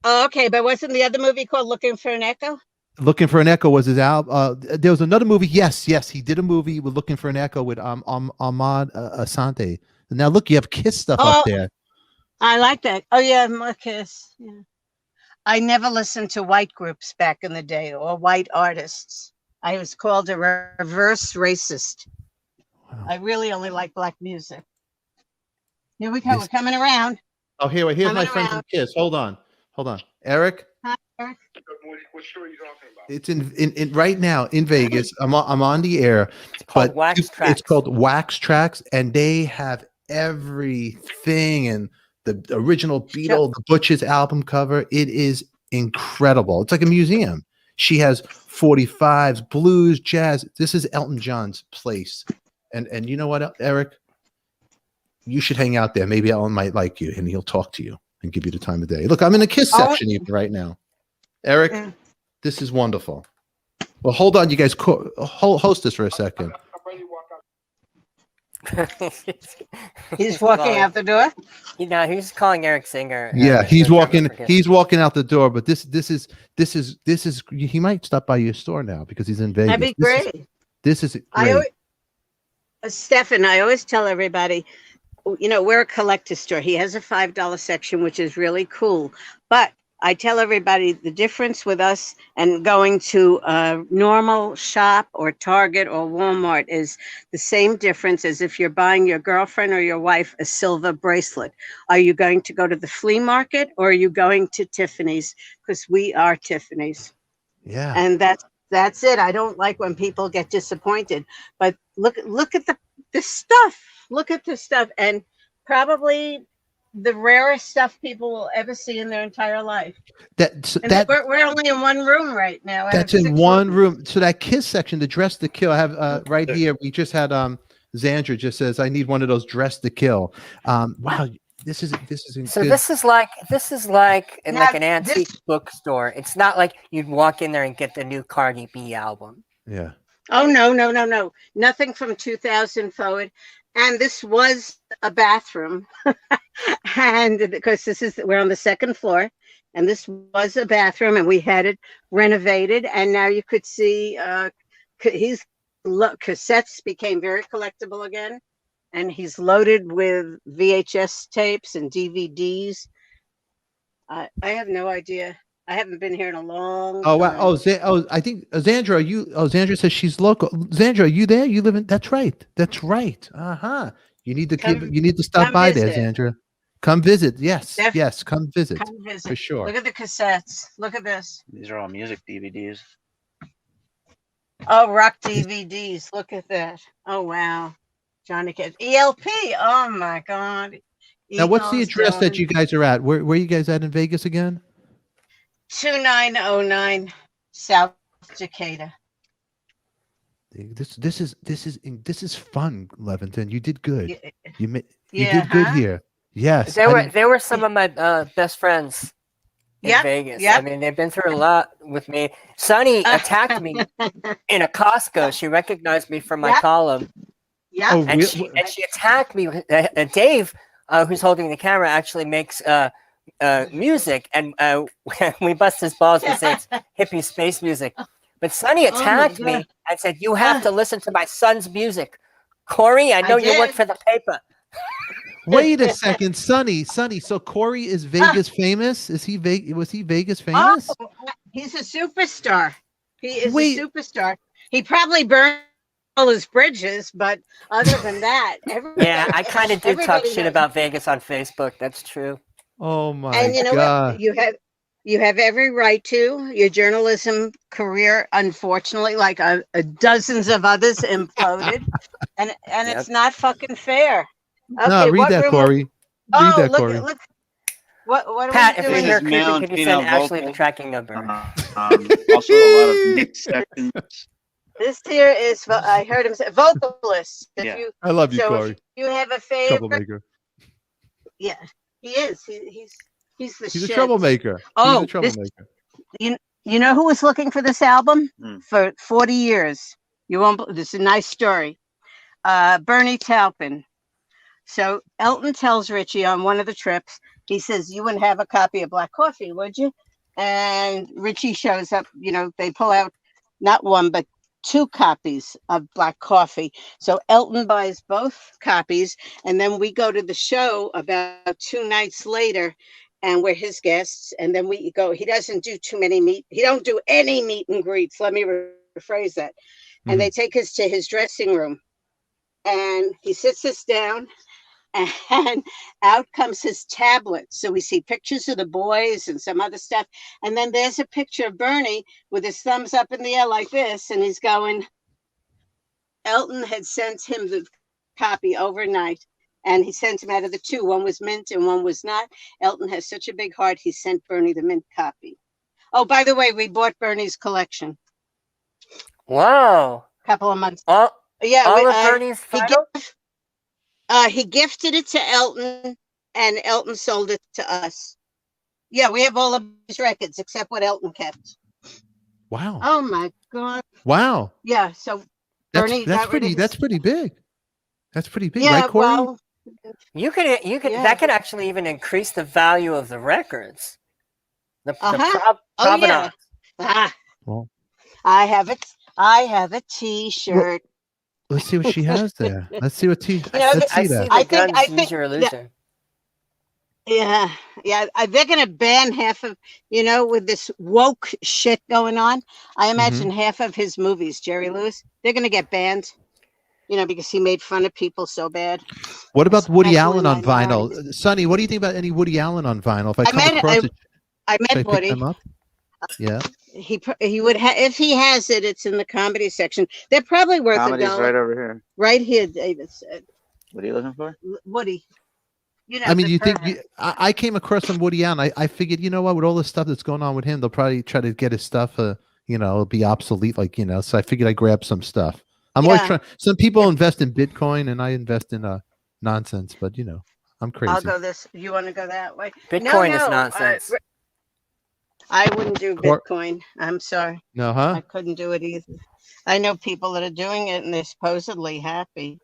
D: Oh, okay, but wasn't the other movie called Looking for an Echo?
A: Looking for an Echo was his album. There was another movie. Yes, he did a movie with Looking for an Echo with Ahmad Asante. Now look, you have Kiss stuff up there.
D: I like that. Oh yeah, Marcus. Yeah. I never listened to white groups back in the day or white artists. I was called a reverse racist.
A: Wow.
D: I really only like black music. Here we go.
A: This-
D: We're coming around.
A: Oh, here's my
D: Coming
A: friend from
D: around.
A: Kiss. Hold on, Eric.
D: Hi, Eric.
F: What show are you talking about?
A: It's in right now in Vegas. I'm on the air,
B: called
A: but
B: Wax
A: it's
B: Trax.
A: called Wax Trax, and they have everything and the original Beatles, the Butch's album cover. It is incredible. It's like a museum. She has 45s, blues, jazz. This is Elton John's place, and you know what, Eric? You should hang out there. Maybe Elton might like you, and he'll talk to you and give you the time of day. Look, I'm in the Kiss
D: Oh.
A: section even right now. Eric,
D: Yeah.
A: this is wonderful. Well, hold on, you guys. Host this for a second.
F: I'm ready to walk out.
D: He's walking out the door.
B: No, he's calling Eric Singer.
A: Yeah,
B: the
A: he's
B: drummer
A: walking.
B: for Kiss.
A: He's walking out the door. But this is. He might stop by your store now because he's in Vegas.
D: That'd be great.
A: This is
D: I
A: great.
D: always, Stefan, I always tell everybody, you know, we're a collector store. He has a $5 section, which is really cool. But I tell everybody the difference with us and going to a normal shop or Target or Walmart is the same difference as if you're buying your girlfriend or your wife a silver bracelet. Are you going to go to the flea market or are you going to Tiffany's? Because we are Tiffany's.
A: Yeah.
D: And that's it. I don't like when people get disappointed. But look at this stuff. Look at this stuff, and probably the rarest stuff people will ever see in their entire life. We're only in one room right now.
A: That's in one room. So that Kiss section, the Dress to Kill, I have right here. We just had Xandra just says, I need one of those Dress to Kill. Wow, this is
B: so
A: good.
B: this is like in like an antique bookstore. It's not like you'd walk in there and get the new Cardi B album.
A: Yeah.
D: Oh no, nothing from 2000 forward. And this was a bathroom, and because we're on the second floor, and this was a bathroom, and we had it renovated, and now you could see cassettes became very collectible again, and he's loaded with VHS tapes and DVDs. I have no idea. I haven't been here in a long time.
A: Oh wow! I think Xandra. Xandra says she's local. Xandra, are you there? You live in? That's right. You need to stop by there, Xandra. Come visit. Yes, yes. Come visit. For sure.
D: Look at the cassettes. Look at this.
E: These are all music DVDs.
D: Oh, rock DVDs. Look at that. Oh wow, Johnny Cash. ELP. Oh my God.
A: Now, what's the address that you guys are at? Where are you guys at in Vegas again?
D: 2909 South Decatur.
A: This is fun, Leventon. You did good. You
D: did
A: good here. Yes.
B: They were some of my best friends in Vegas. I mean, they've been through a lot with me. Sunny attacked me in a Costco. She recognized me from my column.
D: Yeah.
A: Oh,
B: and she attacked me. Dave, who's holding the camera, actually makes music, and we bust his balls and say it's hippie space music. But Sunny attacked me and said, "You have to listen to my son's music." Corey, I know you work for the paper.
A: Wait a second, Sunny. So Corey is Vegas famous? Was he Vegas famous?
D: Oh, he's a superstar. He is a superstar. He probably burned all his bridges, but other than that,
B: I kind of do talk shit about Vegas on Facebook. That's true.
A: Oh my God!
D: And you know what? You have every right to. Your journalism career, unfortunately, like dozens of others, imploded, and it's not fucking fair. Okay,
A: no, read that, Corey. Read that, Corey.
D: Look. What
B: Pat,
D: are
B: if
D: we
B: you're
D: doing?
B: here, can you send Ashley the tracking number?
E: Also, a lot of mixed sections.
D: This here is, I heard him say, vocalist.
A: I love you, Corey.
D: If you have a favorite.
A: Troublemaker.
D: Yeah, he is. He's
A: a troublemaker.
D: Oh,
A: he's a troublemaker.
D: You know who was looking for this album for 40 years? You won't. This is a nice story. Bernie Taupin. So Elton tells Richie on one of the trips, he says, "You wouldn't have a copy of Black Coffee, would you?" And Richie shows up. You know, they pull out not one but 2 copies of Black Coffee. So Elton buys both copies, and then we go to the show about 2 nights later, and we're his guests. And then we go. He doesn't do he don't do any meet and greets. Let me rephrase that. And they take us to his dressing room, and he sits us down. And out comes his tablet. So we see pictures of the boys and some other stuff. And then there's a picture of Bernie with his thumbs up in the air like this. And he's going, Elton had sent him the copy overnight. And he sent him out of the 2. One was mint and one was not. Elton has such a big heart. He sent Bernie the mint copy. Oh, by the way, we bought Bernie's collection.
B: Wow.
D: A couple of months.
B: All of Bernie's photos?
D: He gifted it to Elton, and Elton sold it to us. Yeah, we have all of his records except what Elton kept.
A: Wow.
D: Oh my God.
A: Wow.
D: Yeah. So Bernie,
A: that's pretty big. That's pretty big,
D: yeah,
A: right, Corey?
D: Well,
B: you could that could actually even increase the value of the records. The provenance.
A: Well,
D: I have a T-shirt.
A: Let's see what she has there. Let's see what let's see that.
B: I think you're a loser.
D: Yeah. They're gonna ban half of, with this woke shit going on. I imagine half of his movies, Jerry Lewis, they're gonna get banned. Because he made fun of people so bad.
A: What about Woody Allen on vinyl? Sonny, what do you think about any Woody Allen on vinyl? If I met
D: Woody.
A: Pick them up? Yeah.
D: he would have if he has it. It's in the comedy section. They're probably worth
E: Comedy's
D: $1.
E: right over here.
D: Right here, David said.
E: What are you looking for?
D: Woody. You know,
A: I mean,
D: the
A: you think
D: pervert.
A: I came across some Woody Allen. I figured, you know what, with all the stuff that's going on with him, they'll probably try to get his stuff, it'll be obsolete, like, so I figured I grab some stuff. I'm always
D: Yeah.
A: trying. Some people invest in Bitcoin, and I invest in nonsense, but I'm crazy.
D: I'll go this. You want to go that way?
B: Bitcoin is
D: No,
B: nonsense.
D: I wouldn't do
A: Cor-
D: Bitcoin. I'm sorry.
A: No,
D: I
A: huh?
D: couldn't do it either. I know people that are doing it and they're supposedly happy.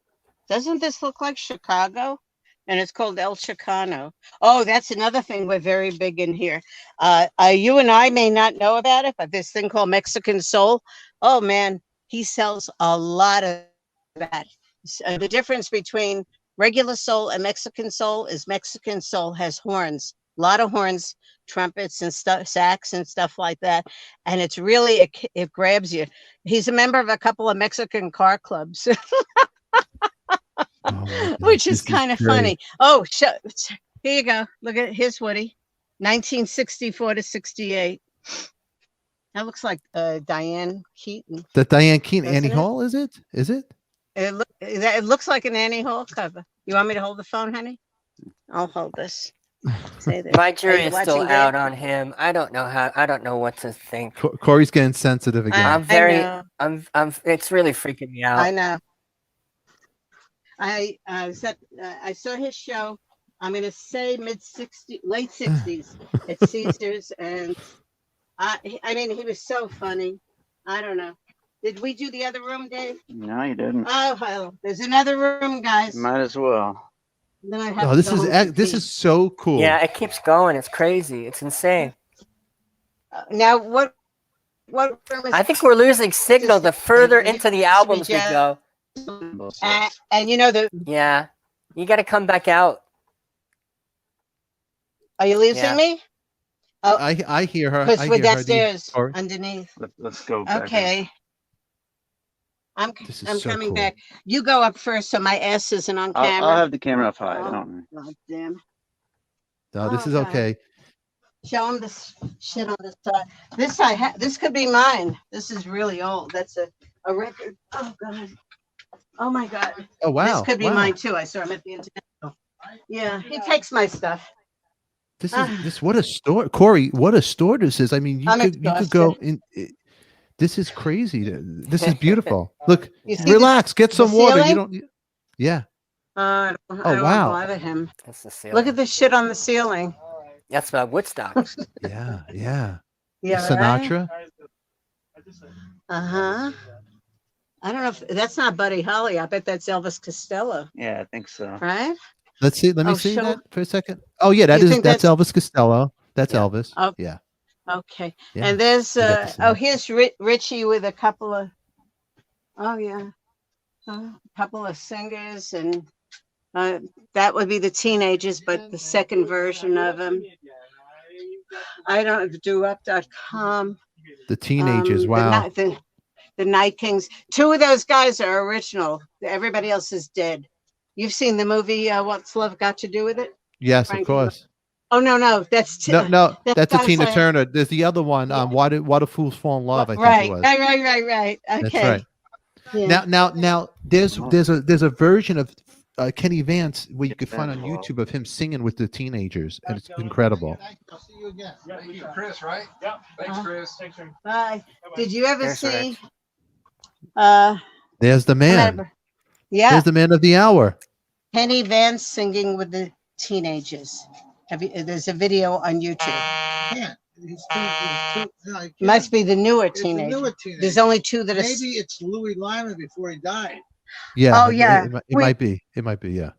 D: Doesn't this look like Chicago? And it's called El Chicano. Oh, that's another thing we're very big in here. You and I may not know about it, but this thing called Mexican Soul. Oh man, he sells a lot of that. The difference between regular soul and Mexican soul is Mexican soul has horns, a lot of horns, trumpets and stuff, sax and stuff like that. And it's really, it grabs you. He's a member of a couple of Mexican car clubs,
A: Oh, my God,
D: which is
A: this
D: kind of
A: great.
D: funny. Oh, here you go. Look at his Woody, 1964 to 68. That looks like Diane Keaton.
A: The Diane Keaton
D: Doesn't
A: Annie
D: it?
A: Hall, is it? Is it?
D: It looks like an Annie Hall cover. You want me to hold the phone, honey? I'll hold this. Say this.
B: My
D: Are
B: jury
D: you
B: is still
D: watching
B: out
D: Dave?
B: on him. I don't know what to think.
A: Corey's getting sensitive again.
B: I'm very,
D: know.
B: it's really freaking me
D: I
B: out.
D: know. I saw his show. I'm gonna say late 60s at Caesars, and I mean he was so funny. I don't know. Did we do the other room, Dave?
E: No, you didn't.
D: Oh, well, there's another room, guys.
E: Might as well.
D: Then I have
A: Oh,
D: to
A: this
D: go
A: is
D: home and
A: this
D: pee.
A: is so cool.
B: Yeah, it keeps going. It's crazy. It's insane.
D: Now what room is
B: I think we're losing signal the further
D: it
B: into the
D: used to be
B: albums we
D: jazz.
B: go.
D: and you know
B: Yeah, you got to come back out.
D: are you losing
B: Yeah.
D: me?
A: I hear her.
D: Because
A: I
D: we're
A: hear her.
D: downstairs
A: Corey.
D: underneath.
E: Let's go back.
D: Okay. I'm
A: This is so
D: coming
A: cool.
D: back. You go up first so my ass isn't on camera.
E: I'll have the camera up high.
D: Oh.
E: Don't worry.
D: God damn.
A: No, this
D: Oh,
A: is
D: God.
A: okay.
D: Show them this shit on this side. This could be mine. This is really old. That's a record. Oh God. Oh my God.
A: Oh wow.
D: This could be
A: wow.
D: mine too. I saw him at the internet. Yeah, he takes my stuff.
A: This is this. What a store, Corey. What a store this is. I mean, you
D: I'm
A: could go in. This is crazy. This is beautiful. Look,
D: You see
A: relax. Get some water. You
D: ceiling?
A: don't. Yeah.
D: I don't
A: wow.
D: bother him.
B: That's the ceiling.
D: Look at this shit on the ceiling.
B: That's about Woodstock.
A: Yeah. Yeah.
D: Yeah.
A: Sinatra.
D: Uh-huh. I don't know if that's not Buddy Holly. I bet that's Elvis Costello,
E: Yeah, I think so.
D: right?
A: Let's see. Let me
D: Oh,
A: see
D: show-
A: that for a second. Oh yeah,
D: You think
A: that's Elvis Costello. That's
B: Yeah.
A: Elvis.
D: Oh.
A: Yeah.
D: Okay.
A: Yeah.
D: And there's
A: You got to see
D: here's Richie with a couple of couple of singers, and that would be the teenagers, but the second version of them. I don't do up.com.
A: The teenagers.
D: The
A: Wow.
D: the Night Kings. Two of those guys are original. Everybody else is dead. You've seen the movie What's Love Got to Do with It?
A: Yes,
D: Frank
A: of course.
D: Oh no, that's
A: No, that's a
D: guys
A: Tina
D: like-
A: Turner. There's the other one.
D: Yeah.
A: Why do fools fall in love? I think
D: right,
A: it was.
D: right. Okay.
A: That's right.
D: Yeah.
A: Now, there's a version of Kenny Vance where you could find on YouTube of him singing with the teenagers, and it's incredible.
F: I'll see you again. Thank you, Chris, right? Yep. Thanks, Chris. Thanks,
D: Bye. Did you ever
B: There's
D: see?
A: There's the man.
D: Yeah,
A: There's the man of the hour.
D: Kenny Vance singing with the teenagers. There's a video on YouTube.
F: Can't. He's too, no, he can't.
D: Must be the newer
F: It's the
D: teenager.
F: newer teenager.
D: There's only two that are.
F: Maybe it's Louis Lyman before he died.
A: Yeah.
D: Oh, yeah.
A: It might be. It might be. Yeah.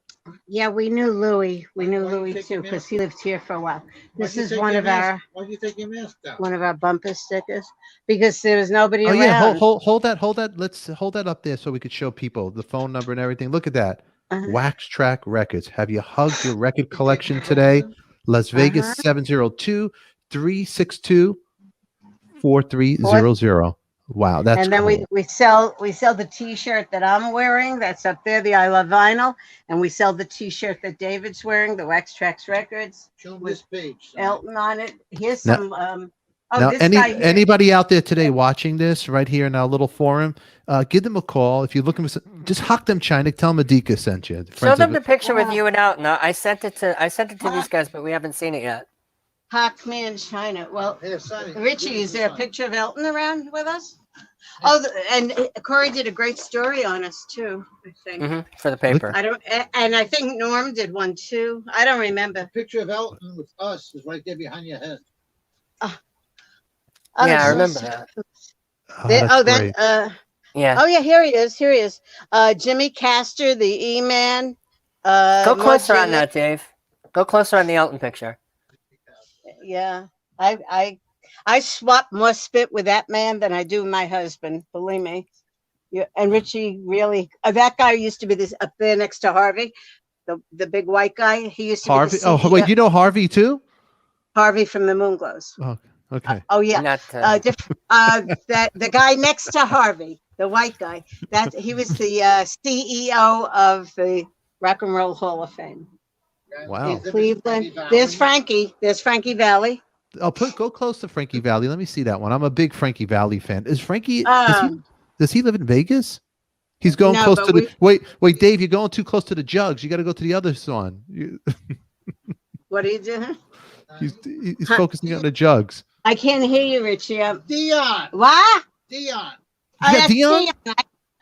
D: Yeah, we knew Louis. We knew
F: Why do you
D: Louis
F: think
D: too
F: he
D: because
F: missed
D: he lived here for a while. This
F: Why'd you
D: is
F: take
D: one
F: your
D: of
F: mask-
D: our
F: Why'd you take your mask down?
D: one of our bumper stickers because there was nobody
A: Oh
D: around.
A: yeah. Hold that. Let's hold that up there so we could show people the phone number and everything. Look at that.
D: Uh-huh.
A: Wax Track Records. Have you hugged your record collection today? Las Vegas
D: Uh-huh.
A: 702-362-4300. Wow, that's
D: and then
A: cool.
D: we sell the T-shirt that I'm wearing. That's up there, the I Love Vinyl, and we sell the T-shirt that David's wearing, the Wax Trax Records,
F: Show him
D: with
F: this page. son.
D: Elton on it. Here's
A: Now-
D: some Oh,
A: Now,
D: this guy here.
A: anybody out there today watching this right here in our little forum, give them a call. If you're looking for, just hock them China. Tell them ADIKA sent you.
B: Show them
A: of-
B: the picture with you and Elton. I sent it to these guys, but we haven't seen it yet.
D: Hawk Man China. Well,
F: Here, Sonny.
D: Richie, is there a picture of Elton around with us? Oh, and Corey did a great story on us too, I think.
B: For the paper.
D: I don't, and I think Norm did one too. I don't remember.
F: Picture of Elton with us is right there behind your head.
D: Oh,
B: Yeah, I
D: there's-
B: remember that.
A: that's great.
B: Yeah.
D: Oh yeah, here he is. Here he is. Jimmy Castor, the E-Man.
B: Go closer on
D: Margina.
B: that, Dave. Go closer on the Elton picture.
D: Yeah, I swap more spit with that man than I do my husband. Believe me. Yeah, and Richie really. that guy used to be this up there next to Harvey, the big white guy. He used to
A: Harvey.
D: be the CEO,
A: Wait, you know Harvey too?
D: Harvey from the Moonglows.
A: Oh, okay.
D: Oh yeah.
B: Not,
D: That the guy next to Harvey, the white guy, that he was the CEO of the Rock and Roll Hall of Fame
A: Wow.
D: in Cleveland. There's Frankie. There's Frankie Valley.
A: Go close to Frankie Valley. Let me see that one. I'm a big Frankie Valley fan. Is Frankie? Does he live in Vegas? He's going
D: No,
A: close
D: but
A: to the. Wait, Dave, you're going too close to the jugs. You got to go to the other one.
D: What are you doing?
A: He's focusing on the jugs.
D: I can't hear you, Richie.
F: Dion.
D: What?
F: Dion.
D: Oh,
A: Yeah,
D: that's
A: Dion?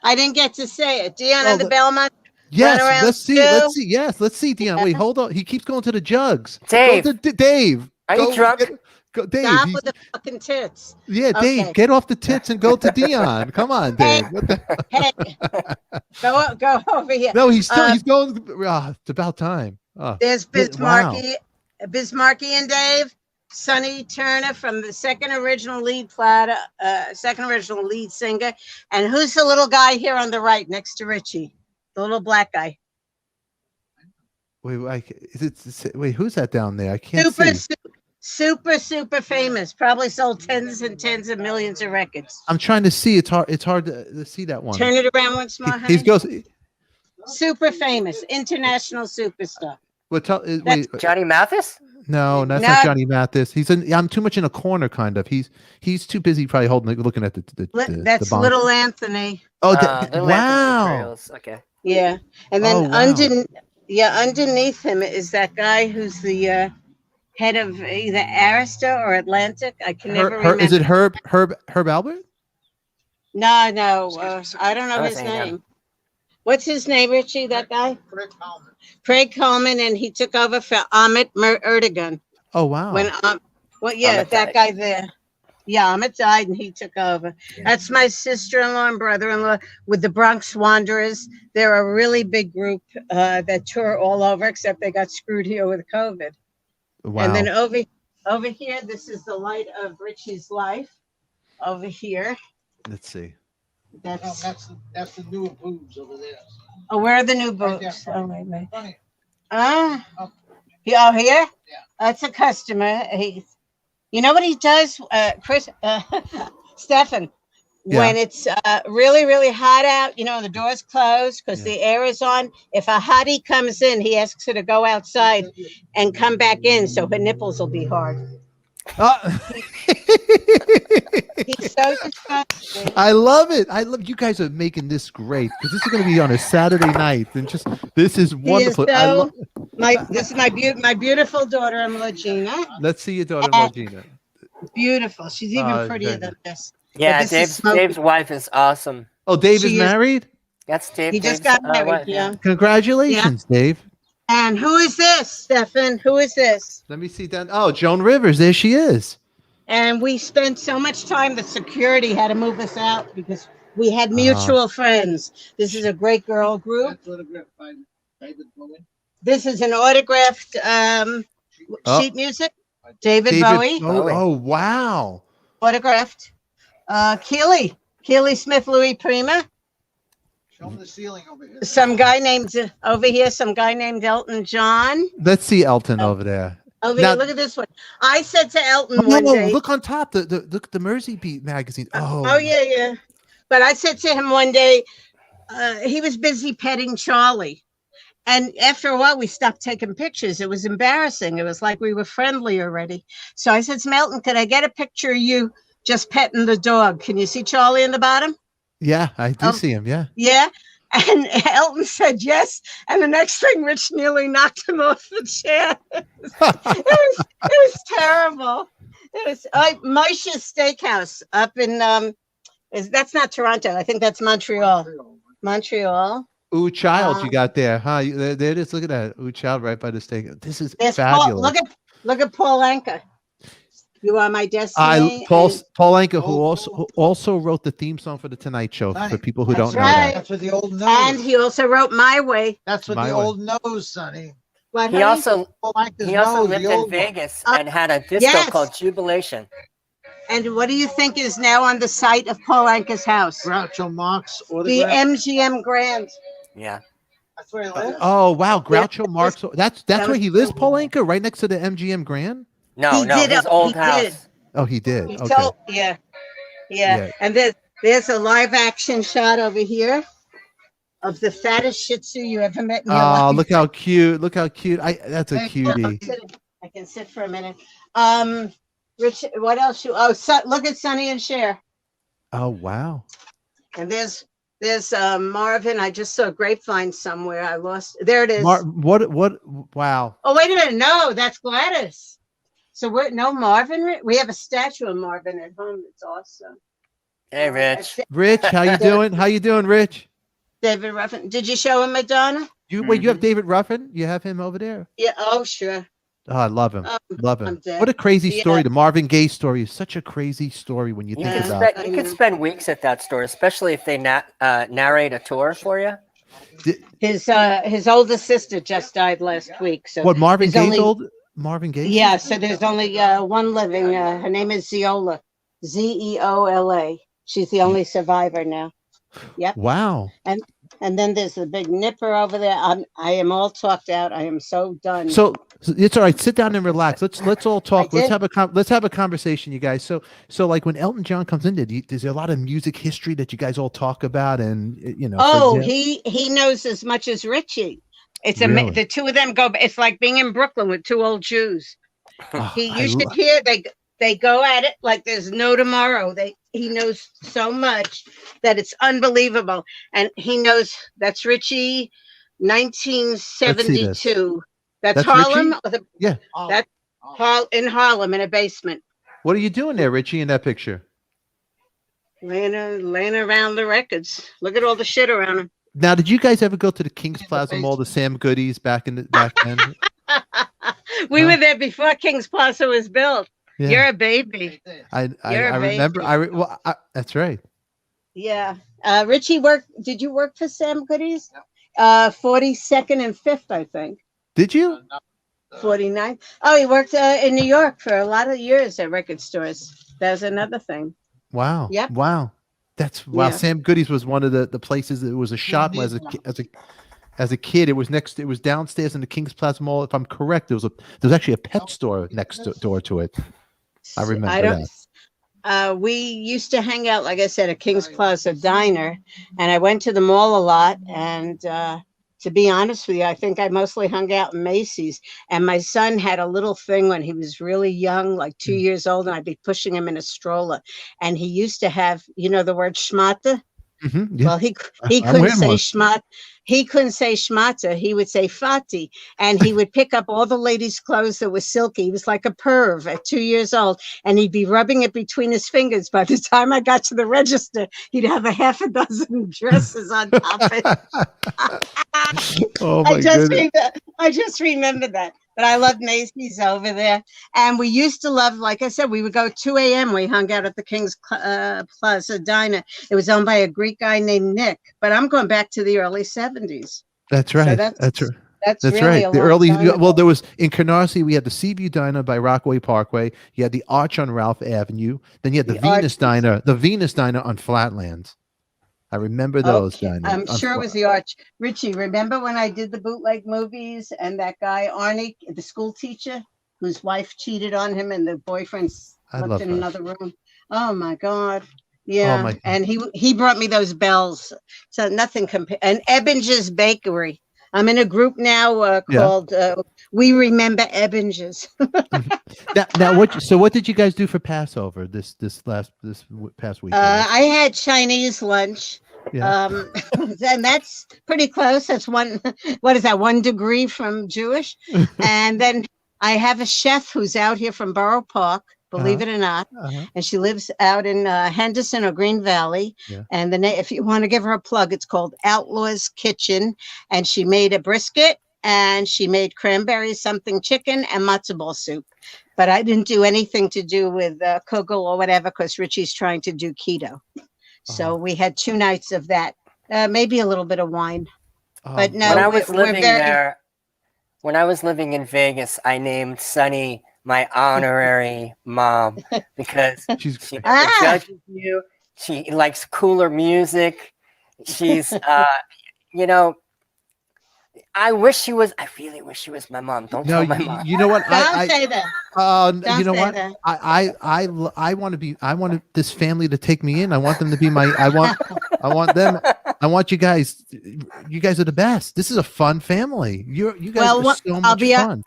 D: I didn't get to say it. Dion
A: Oh,
D: of the Belmont.
A: Yes,
D: around
A: let's see.
D: too?
A: Let's see. Yes, let's see, Dion. Wait, hold on. He keeps going to the jugs.
B: Dave.
A: Go to Dave.
B: Are you drunk?
A: Go, Dave.
D: Stop
A: he's-
D: with the fucking tits.
A: yeah,
D: Okay.
A: Dave. Get off the tits and go to Dion. Come on, Dave. What the-
D: Hey, go over here.
A: No, he's still. He's going. It's about time.
D: There's
A: Wow.
D: Bismarcky and Dave. Sonny Turner from the second original lead singer. And who's the little guy here on the right next to Richie? The little black guy.
A: Wait, who's that down there? I can't see.
D: Super famous. Probably sold tens and tens of millions of records.
A: I'm trying to see. It's hard to see that one.
D: Turn it around once more,
A: He
D: honey.
A: goes.
D: Super famous, international superstar.
A: Wait,
B: Johnny Mathis?
A: no, that's
D: No.
A: not Johnny Mathis. I'm too much in a corner, kind of. He's too busy probably looking at
D: That's
A: bomb.
D: little Anthony.
A: Oh,
B: Little Anthony
A: wow.
B: Imperials. Okay.
D: Yeah, and then
A: Oh, wow.
D: underneath him is that guy who's the head of either Arista or Atlantic. I can never remember.
A: Is it Herb Albert?
D: No, I don't know
B: I was
D: his
B: saying him.
D: name. What's his name, Richie? That guy,
F: Craig Coleman.
D: Craig Coleman, and he took over for Amit Erdogan
A: Oh wow.
D: when
B: Amit
D: that
B: died.
D: guy there. Yeah, Amit died and he took over.
B: Yeah.
D: That's my sister-in-law and brother-in-law with the Bronx Wanderers. They're a really big group that tour all over, except they got screwed here with COVID.
A: Wow.
D: And then over here, this is the light of Richie's life. Over here,
A: Let's see.
F: No,
D: that's
F: that's the new boobs over there.
D: oh, where are the new
F: Right there.
D: books? Oh, wait.
F: Funny.
D: Here?
F: Yeah.
D: That's a customer. You know what he does, Chris, Stefan?
A: Yeah.
D: When it's really, really hot out, the door's closed because the air is on. If a hottie comes in, he asks her to go outside and come back in so her nipples will be hard. He's so disgusting.
A: I love it. I love you guys are making this great because this is going to be on a Saturday night and this is wonderful.
D: This is my beautiful daughter-in-law, Gina.
A: Let's see your daughter, Gina.
D: Beautiful. She's even
A: Oh,
D: prettier
A: very
D: than this.
B: Yeah,
D: this is
B: Dave's
D: smoking.
B: wife is awesome.
A: Oh, Dave
D: She
A: is
D: is-
A: married.
B: That's Dave.
D: He just
B: Dave's,
D: got married,
B: wife,
D: yeah.
A: Congratulations, Dave.
D: And who is this, Stefan? Who is this?
A: Let me see down. Oh, Joan Rivers. There she is.
D: And we spent so much time, the security had to move us out because we had mutual friends. This is a great girl group.
F: That's autographed by David Bowie.
D: This is an autographed
A: Oh.
D: sheet music. David Bowie,
A: Oh, wow.
D: autographed. Keely Smith, Louis Prima.
F: Show him the ceiling over here.
D: Some guy named Elton John.
A: Let's see Elton over there.
D: Over
A: Now-
D: here, look at this one. I said to Elton
A: Oh,
D: one day.
A: look on top. The Mersey Beat magazine.
D: Oh yeah. But I said to him one day, he was busy petting Charlie, And after a while, we stopped taking pictures. It was embarrassing. It was like we were friendly already. So I said to Elton, "Could I get a picture of you just petting the dog? Can you see Charlie in the bottom?"
A: Yeah, I do
D: Oh,
A: see him. Yeah.
D: yeah. And Elton said yes. And the next thing, Rich nearly knocked him off the chair. It was terrible. It was Moshe's Steakhouse up in that's not Toronto. I think that's Montreal. Montreal.
A: Ooh, child, you got there, huh? There it is. Look at that. Ooh, child, right by the steak. This is fabulous.
D: Look at Paul Anka. You Are My Destiny.
A: Paul Anka, who also wrote the theme song for the Tonight Show.
F: Sonny,
A: For people who don't know
D: right.
A: that.
F: That's what the old knows.
D: And he also wrote My Way.
F: That's what
A: My
F: the
A: Way.
F: old knows, Sonny.
D: What,
B: He
D: honey?
B: also
F: Like
B: he also lived in Vegas and had a disco
D: yes.
B: called Jubilation.
D: And what do you think is now on the site of Paul Anka's house?
F: Groucho Marx
D: The
F: autograph.
D: MGM Grand.
B: Yeah.
F: That's where he lives.
A: Oh wow, Groucho Marx. That's
D: that
A: where
D: was
A: he lives, Paul Anka, right next to the MGM Grand.
B: No,
D: He did
B: his
D: a-
B: old
D: he
B: house.
D: did.
A: Oh, he did.
D: He
A: Okay.
D: told- yeah. And there's a live action shot over here of the fattest Shih Tzu you ever met in your
A: Oh,
D: life.
A: look how cute! Look how cute! That's a cutie.
D: I can sit for a minute. Rich, what else? Look at Sonny and Cher.
A: Oh wow.
D: And there's Marvin. I just saw Grapevine somewhere. I lost. There it is.
A: What? Wow.
D: Oh, wait a minute. No, that's Gladys. So Marvin. We have a statue of Marvin at home. It's awesome.
B: Hey, Rich.
A: Rich, how you doing? How you doing, Rich?
D: David Ruffin. Did you show him Madonna?
A: You have David Ruffin? You have him over there?
D: Yeah. Oh, sure.
A: Oh, I love him. Love him.
D: I'm dead.
A: What a crazy
D: Yeah.
A: story. The Marvin Gaye story is such a crazy story when you think
B: You
A: about
B: could, you could spend weeks at that store, especially if they narrate a tour for you.
D: His oldest sister just died last week. So
A: what Marvin
D: there's
A: Gaye's
D: only-
A: old. Marvin Gaye?
D: Yeah. So there's only one living. Her name is Zeola. Zeola. She's the only survivor now. Yep.
A: Wow.
D: And then there's the big nipper over there. I am all talked out. I am so done.
A: So it's all right. Sit down and relax. Let's all talk.
D: I
A: Let's have a conversation, you guys. So like when Elton John comes in, is there a lot of music history that you guys all talk about? And for
D: oh,
A: example-
D: he knows as much as Richie. It's
A: Really?
D: the two of them go. It's like being in Brooklyn with two old Jews.
A: Oh,
D: You should hear they go at it like there's no tomorrow. He knows so much that it's unbelievable. And he knows that's Richie, 1972. That's Harlem.
A: Yeah.
D: That's in Harlem in a basement.
A: What are you doing there, Richie, in that picture?
D: Laying around the records. Look at all the shit around him.
A: Now, did you guys ever go to the King's Plaza Mall, the Sam Goodies back then?
D: We were there before King's Plaza was built.
A: Yeah.
D: You're a baby.
A: I
D: You're a
A: remember.
D: baby.
A: That's right.
D: Yeah. Richie did you work for Sam Goodies? 42nd and 5th, I think.
A: Did you?
D: 49th. Oh, he worked in New York for a lot of years at record stores. That's another thing.
A: Wow.
D: Yep.
A: Wow. Wow.
D: Yeah.
A: Sam Goodies was one of the places that was a shop as a kid. It was downstairs in the King's Plaza Mall. If I'm correct, there was actually a pet store next door to it. I remember that.
D: We used to hang out, like I said, at King's Plaza Diner, and I went to the mall a lot. And to be honest with you, I think I mostly hung out in Macy's. And my son had a little thing when he was really young, like 2 years old, and I'd be pushing him in a stroller. And he used to have, the word schmata.
A: Mm-hmm, yeah.
D: Well, he
A: I'm
D: couldn't
A: wearing
D: say
A: one.
D: schmat. He couldn't say schmata. He would say fati, and he would pick up all the ladies' clothes that were silky. He was like a perv at 2 years old, and he'd be rubbing it between his fingers. By the time I got to the register, he'd have a half a dozen dresses on top of it.
A: Oh my goodness.
D: I just remember that. But I loved Macy's over there. And we used to love, like I said, we would go 2 a.m. We hung out at the King's Plaza Diner. It was owned by a Greek guy named Nick. But I'm going back to the early 70s.
A: That's right.
D: So
A: that's right.
D: That's really
A: right.
D: a
A: The
D: long
A: early,
D: time ago.
A: well, there was in Canarsie, we had the Seaview Diner by Rockaway Parkway. You had the Arch on Ralph Avenue. Then you had the Venus Diner on Flatlands. I remember those diners.
D: I'm sure it was the Arch. Richie, remember when I did the bootleg movies and that guy, Arnie, the school teacher, whose wife cheated on him and the boyfriend slept in another room? Oh, my God. Yeah.
A: my God.
D: And he brought me those bells. So nothing compared. And Ebinger's Bakery. I'm in a group now called We Remember Ebingers.
A: Now, what did you guys do for Passover this past week?
D: I had Chinese lunch.
A: Yeah.
D: And that's pretty close. That's what is that, 1 degree from Jewish? And then I have a chef who's out here from Borough Park, believe it or not. And she lives out in Henderson or Green Valley.
A: Yeah.
D: And if you want to give her a plug, it's called Outlaw's Kitchen. And she made a brisket and she made cranberry something chicken and matzo ball soup. But I didn't do anything to do with kugel or whatever because Richie's trying to do keto. So we had 2 nights of that, maybe a little bit of wine. But no,
B: when I was living there, when I was living in Vegas, I named Sunny my honorary mom because she judges you. She likes cooler music. She's, you know, I really wish she was my mom. Don't tell my mom.
A: You know what?
D: Don't say that.
A: You know what?
D: That.
A: I want this family to take me in. I want them to be I want you guys. You guys are the best. This is a fun family. You guys are so much fun.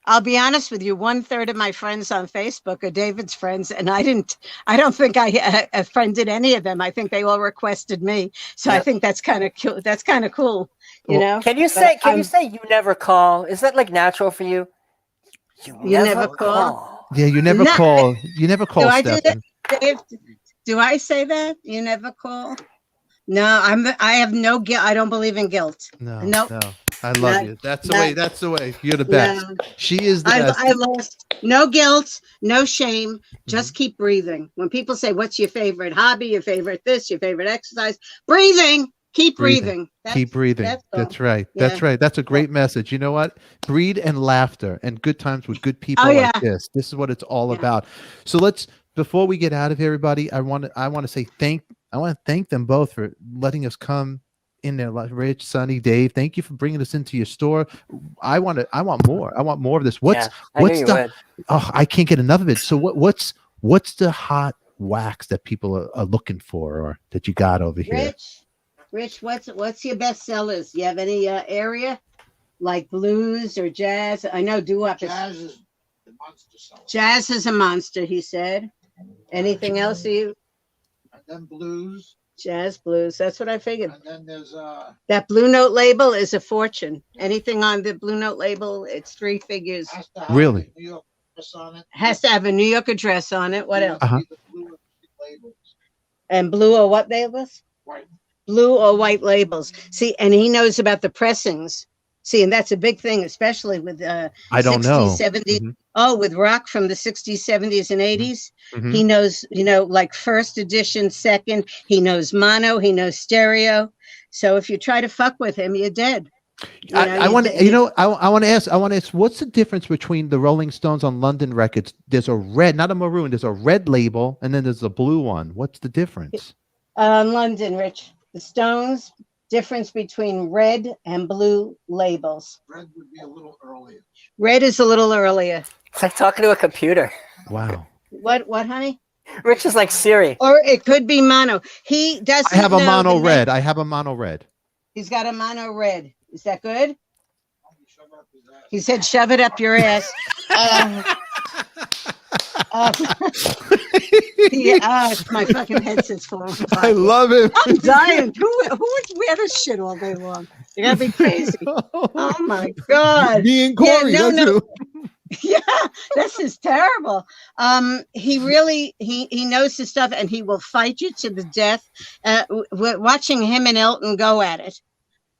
D: I'll be honest with you. 1/3 of my friends on Facebook are David's friends, and I don't think I friended any of them. I think they all requested me. So I think that's kind of cool. That's kind of cool. You know?
B: Can you say you never call? Is that like natural for you? You never call.
A: Yeah, you never call. You never call.
D: Do I do that, Dave? Do I say that? You never call? No, I have no guilt. I don't believe in guilt.
A: No. I love you. That's the way. That's the way. You're the best. No. She is the best.
D: I lost no guilt, no shame. Just keep breathing. When people say, "What's your favorite hobby? Your favorite this? Your favorite exercise?" Breathing. Keep breathing.
A: Keep breathing. That's right. Yeah. That's right. That's a great message. You know what? Breed and laughter and good times with good people like this. This is what it's all about. So before we get out of here, everybody, I want to thank them both for letting us come in there. Rich, Sonny, Dave, thank you for bringing us into your store. I want more. I want more of this. I can't get enough of it. So what's the hot wax that people are looking for or that you got over here?
D: Rich, what's your best sellers? You have any area like blues or jazz? I know doo-wop
F: Jazz is the monster seller.
D: Jazz is a monster, he said. Anything else you?
F: And then blues.
D: Jazz, blues. That's what I figured.
F: And then there's
D: that Blue Note label is a fortune. Anything on the Blue Note label, it's 3 figures.
A: Really?
F: New York address on it.
D: Has to have a New York address on it. What else?
F: Blue labels.
D: And blue or what labels?
F: White.
D: Blue or white labels. See, and he knows about the pressings. See, and that's a big thing, especially with
A: I don't
D: 60s,
A: know.
D: 70s.
A: Mm-hmm.
D: Oh, with rock from the 60s, 70s, and 80s. Mm-hmm. He knows, like first edition, second. He knows mono. He knows stereo. So if you try to fuck with him, you're dead.
A: I want to ask, what's the difference between the Rolling Stones on London records? There's a red, not a maroon. There's a red label, and then there's a blue one. What's the difference?
D: London, Rich. The Stones, difference between red and blue labels.
F: Red would be a little earlier.
D: Red is a little earlier.
B: It's like talking to a computer.
A: Wow.
D: What, honey?
B: Rich is like Siri.
D: Or it could be mono. He doesn't.
A: I have a mono red. I have a mono red.
D: He's got a mono red. Is that good? He said, "Shove it up your ass." My fucking headset's falling apart.
A: I love it.
D: I'm dying. Who would wear this shit all day long? You gotta be crazy. Oh my god.
A: Me and Corey.
D: No. Yeah, this is terrible. He really he knows his stuff, and he will fight you to the death. Watching him and Elton go at it.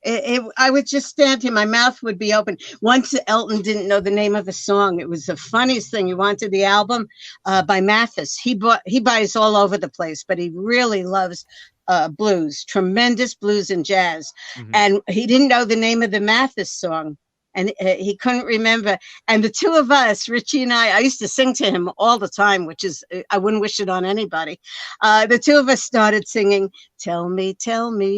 D: I would just stand here. My mouth would be open. Once Elton didn't know the name of the song. It was the funniest thing. He wanted the album by Mathis. He buys all over the place, but he really loves blues, tremendous blues and jazz. Mm-hmm. And he didn't know the name of the Mathis song. And he couldn't remember. And the two of us, Richie and I used to sing to him all the time, which is, I wouldn't wish it on anybody. The two of us started singing, tell me,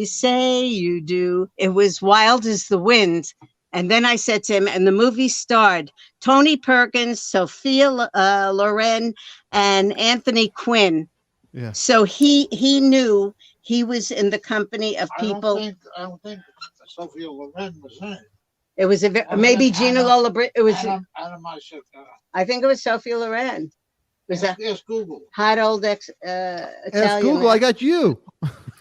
D: say you do. It was Wild as the Wind. And then I said to him, and the movie starred Tony Perkins, Sophia Loren, and Anthony Quinn. Yeah. So he knew he was in the company of people.
F: I don't think Sophia Loren was in it.
D: It was maybe Gina Lola. It was.
F: Anna Myself.
D: I think it was Sophia Loren. Was that
F: Yes, Google.
D: hot old
A: Ask
D: Italian?
A: Google. I got you.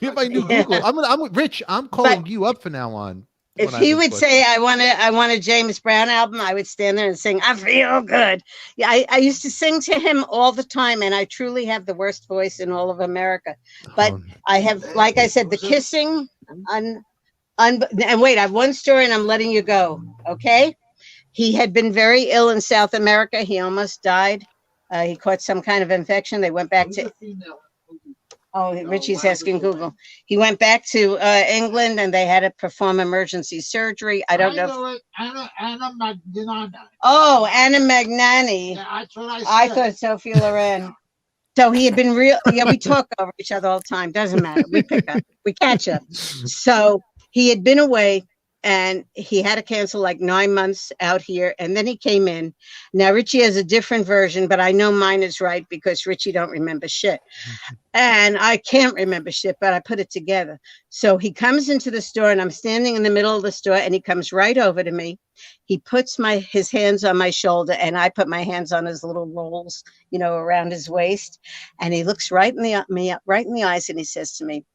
A: If I knew
D: Yeah.
A: Google, I'm Rich. I'm calling you up from now on.
D: If
A: when I
D: he
A: have a
D: would
A: question.
D: say, I want a James Brown album, I would stand there and sing, I feel good. Yeah, I used to sing to him all the time, and I truly have the worst voice in all of America. But
A: Oh,
D: I have, like I said, the kissing. And wait, I have one story and I'm letting you go. Okay. He had been very ill in South America. He almost died. He caught some kind of infection. They went back to. Oh, Richie's asking Google. He went back to England and they had to perform emergency surgery. I don't know.
F: Anna Magnani.
D: Oh, Anna Magnani.
F: Yeah, that's what I said.
D: I thought Sophia Loren. So he had been real. Yeah, we talk over each other all the time. Doesn't matter. We pick up. We catch up. So he had been away and he had to cancel like 9 months out here. And then he came in. Now, Richie has a different version, but I know mine is right because Richie don't remember shit. And I can't remember shit, but I put it together. So he comes into the store and I'm standing in the middle of the store and he comes right over to me. He puts his hands on my shoulder and I put my hands on his little rolls, around his waist. And he looks right in the eyes and he says to me,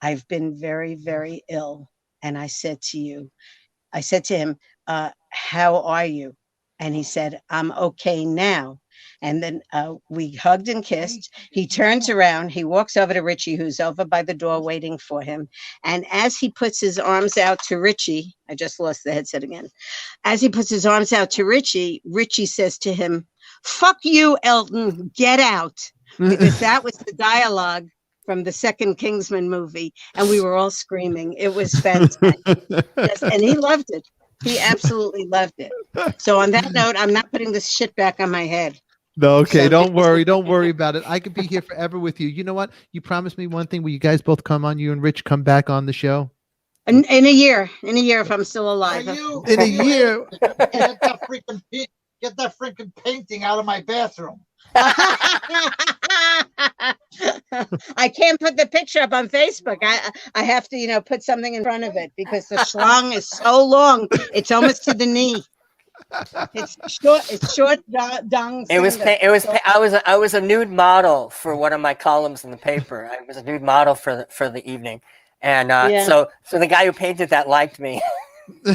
D: I've been very, very ill. And I said to him, how are you? And he said, I'm okay now. And then we hugged and kissed. He turns around. He walks over to Richie, who's over by the door waiting for him. And as he puts his arms out to Richie, I just lost the headset again. As he puts his arms out to Richie, Richie says to him, fuck you, Elton, get out. Because that was the dialogue from the second Kingsman movie. And we were all screaming. It was fantastic. Yes, and he loved it. He absolutely loved it. So on that note, I'm not putting this shit back on my head.
A: No, okay.
D: So-
A: Don't worry about it. I could be here forever with you. You know what? You promised me one thing. Will you guys both come on? You and Rich come back on the show
D: In a year, if I'm still alive.
F: Are you-
A: in a year.
F: Get that freaking painting out of my bathroom.
D: I can't put the picture up on Facebook. I have to, put something in front of it because the schlong is so long. It's almost to the knee. It's short dung.
B: I was a nude model for one of my columns in the paper. I was a nude model for the evening. And
D: Yeah.
B: so the guy who painted that liked me.
D: A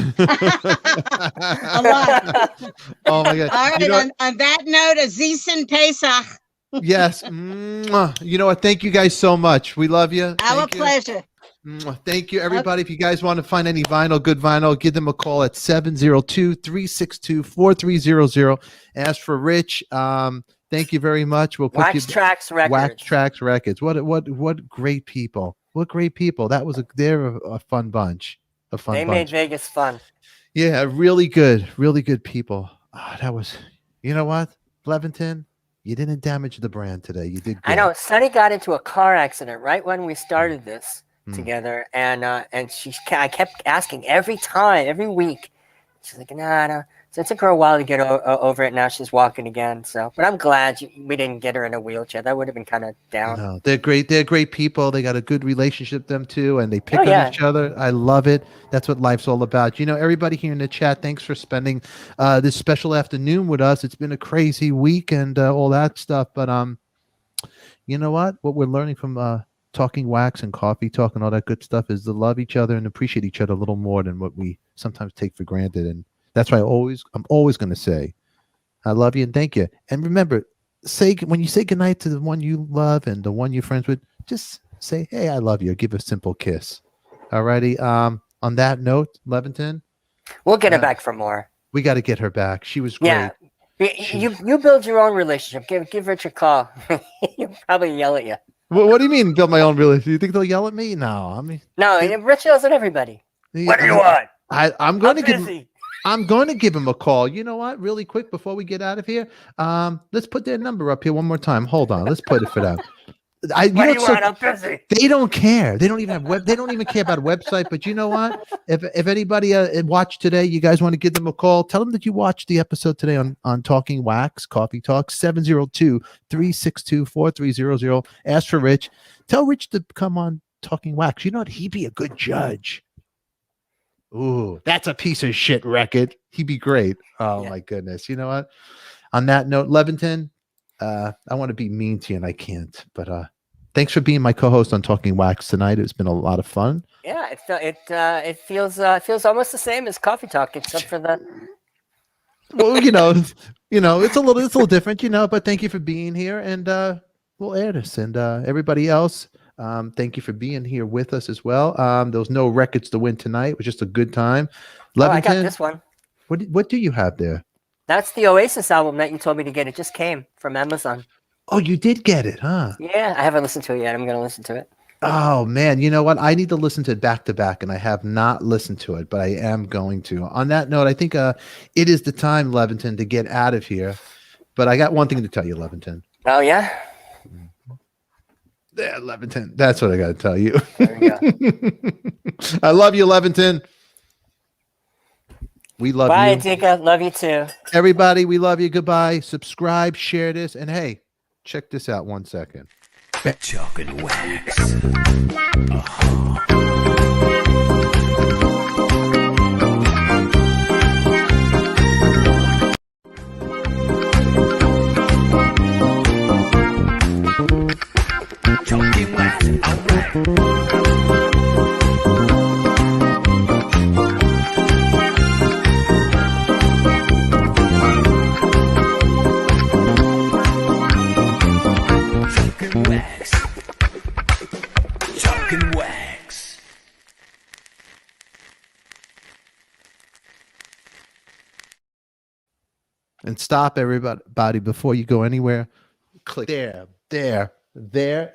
D: lot.
A: Oh my God.
D: All right.
A: You know what?
D: On that note, Aziz and Pesach.
A: Yes. Mwah. You know what? Thank you guys so much. We love you.
D: Our
A: Thank you.
D: pleasure.
A: Mwah. Thank you, everybody. If you guys want to find any good vinyl, give them a call at 702-362-4300. Ask for Rich. Thank you very much. We'll put
B: Wax Trax Records.
A: Wax Trax Records. What great people. What great people. They're a fun bunch. A fun
B: They
A: bunch.
B: made Vegas fun.
A: Yeah, really good people. Oh, that was, you know what, Leventon, you didn't damage the brand today. You did good.
B: I know. Sonny got into a car accident right when we started this
A: Mm.
B: together, and I kept asking every week. She's like, no. So it took her a while to get over it. Now she's walking again. So, but I'm glad we didn't get her in a wheelchair. That would have been kind of down.
A: No, they're great. They're great people. They got a good relationship, them too, and they pick on
B: yeah.
A: each other. I love it. That's what life's all about. Everybody here in the chat, thanks for spending this special afternoon with us. It's been a crazy week and all that stuff. But you know what? What we're learning from talking wax and coffee talk and all that good stuff is to love each other and appreciate each other a little more than what we sometimes take for granted. And that's why I'm always going to say, I love you and thank you. And remember, when you say goodnight to the one you love and the one you're friends with, just say, hey, I love you. Give a simple kiss. All righty. On that note, Leventon,
B: We'll get her back for more.
A: we got to get her back. She was great.
B: Yeah. You build your own relationship. Give Rich a call. He'll probably yell at you.
A: What do you mean build my own relationship? You think they'll yell at me? No, I mean,
B: No, Rich yells at everybody. What do you want?
A: I'm going to
B: I'm
A: give.
B: busy.
A: I'm going to give him a call. You know what? Really quick before we get out of here, let's put their number up here one more time. Hold on. Let's put it for them.
B: What do you want? I'm busy.
A: They don't care. They don't even have They don't even care about a website. But you know what? If anybody watched today, you guys want to give them a call. Tell them that you watched the episode today on Talking Wax Coffee Talk 702-362-4300. Ask for Rich. Tell Rich to come on Talking Wax. You know what? He'd be a good judge. Ooh, that's a piece of shit record. He'd be great. Oh
B: Yeah.
A: my goodness. You know what? On that note, Leventon, I want to be mean to you and I can't. But thanks for being my co-host on Talking Wax tonight. It's been a lot of fun.
B: Yeah, it feels almost the same as Coffee Talk, except for the.
A: Well, it's a little different, but thank you for being here, and we'll air this. And everybody else, thank you for being here with us as well. There was no records to win tonight. It was just a good time.
B: Oh, I got
A: Leventon,
B: this one.
A: what do you have there?
B: That's the Oasis album that you told me to get. It just came from Amazon.
A: Oh, you did get it, huh?
B: Yeah, I haven't listened to it yet. I'm gonna listen to it.
A: Oh man, you know what? I need to listen to it back to back, and I have not listened to it, but I am going to. On that note, I think it is the time, Leventon, to get out of here. But I got one thing to tell you, Leventon.
B: Oh yeah.
A: Yeah, Leventon. That's what I got to tell you.
B: There we go.
A: I love you, Leventon. We love
B: Bye,
A: you.
B: ADIKA. Love you too.
A: Everybody, we love you. Goodbye. Subscribe, share this, and hey, check this out 1 second.
C: Chalk and wax. Chalk and wax. Alright. Chalk and wax. Chalk and wax.
A: And stop, everybody, before you go anywhere. Click there,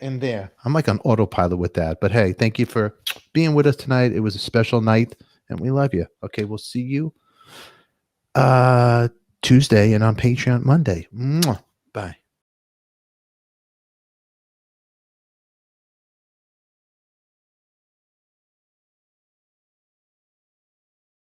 A: and there. I'm like on autopilot with that. But hey, thank you for being with us tonight. It was a special night, and we love you. Okay, we'll see you Tuesday and on Patreon Monday. Mwah. Bye.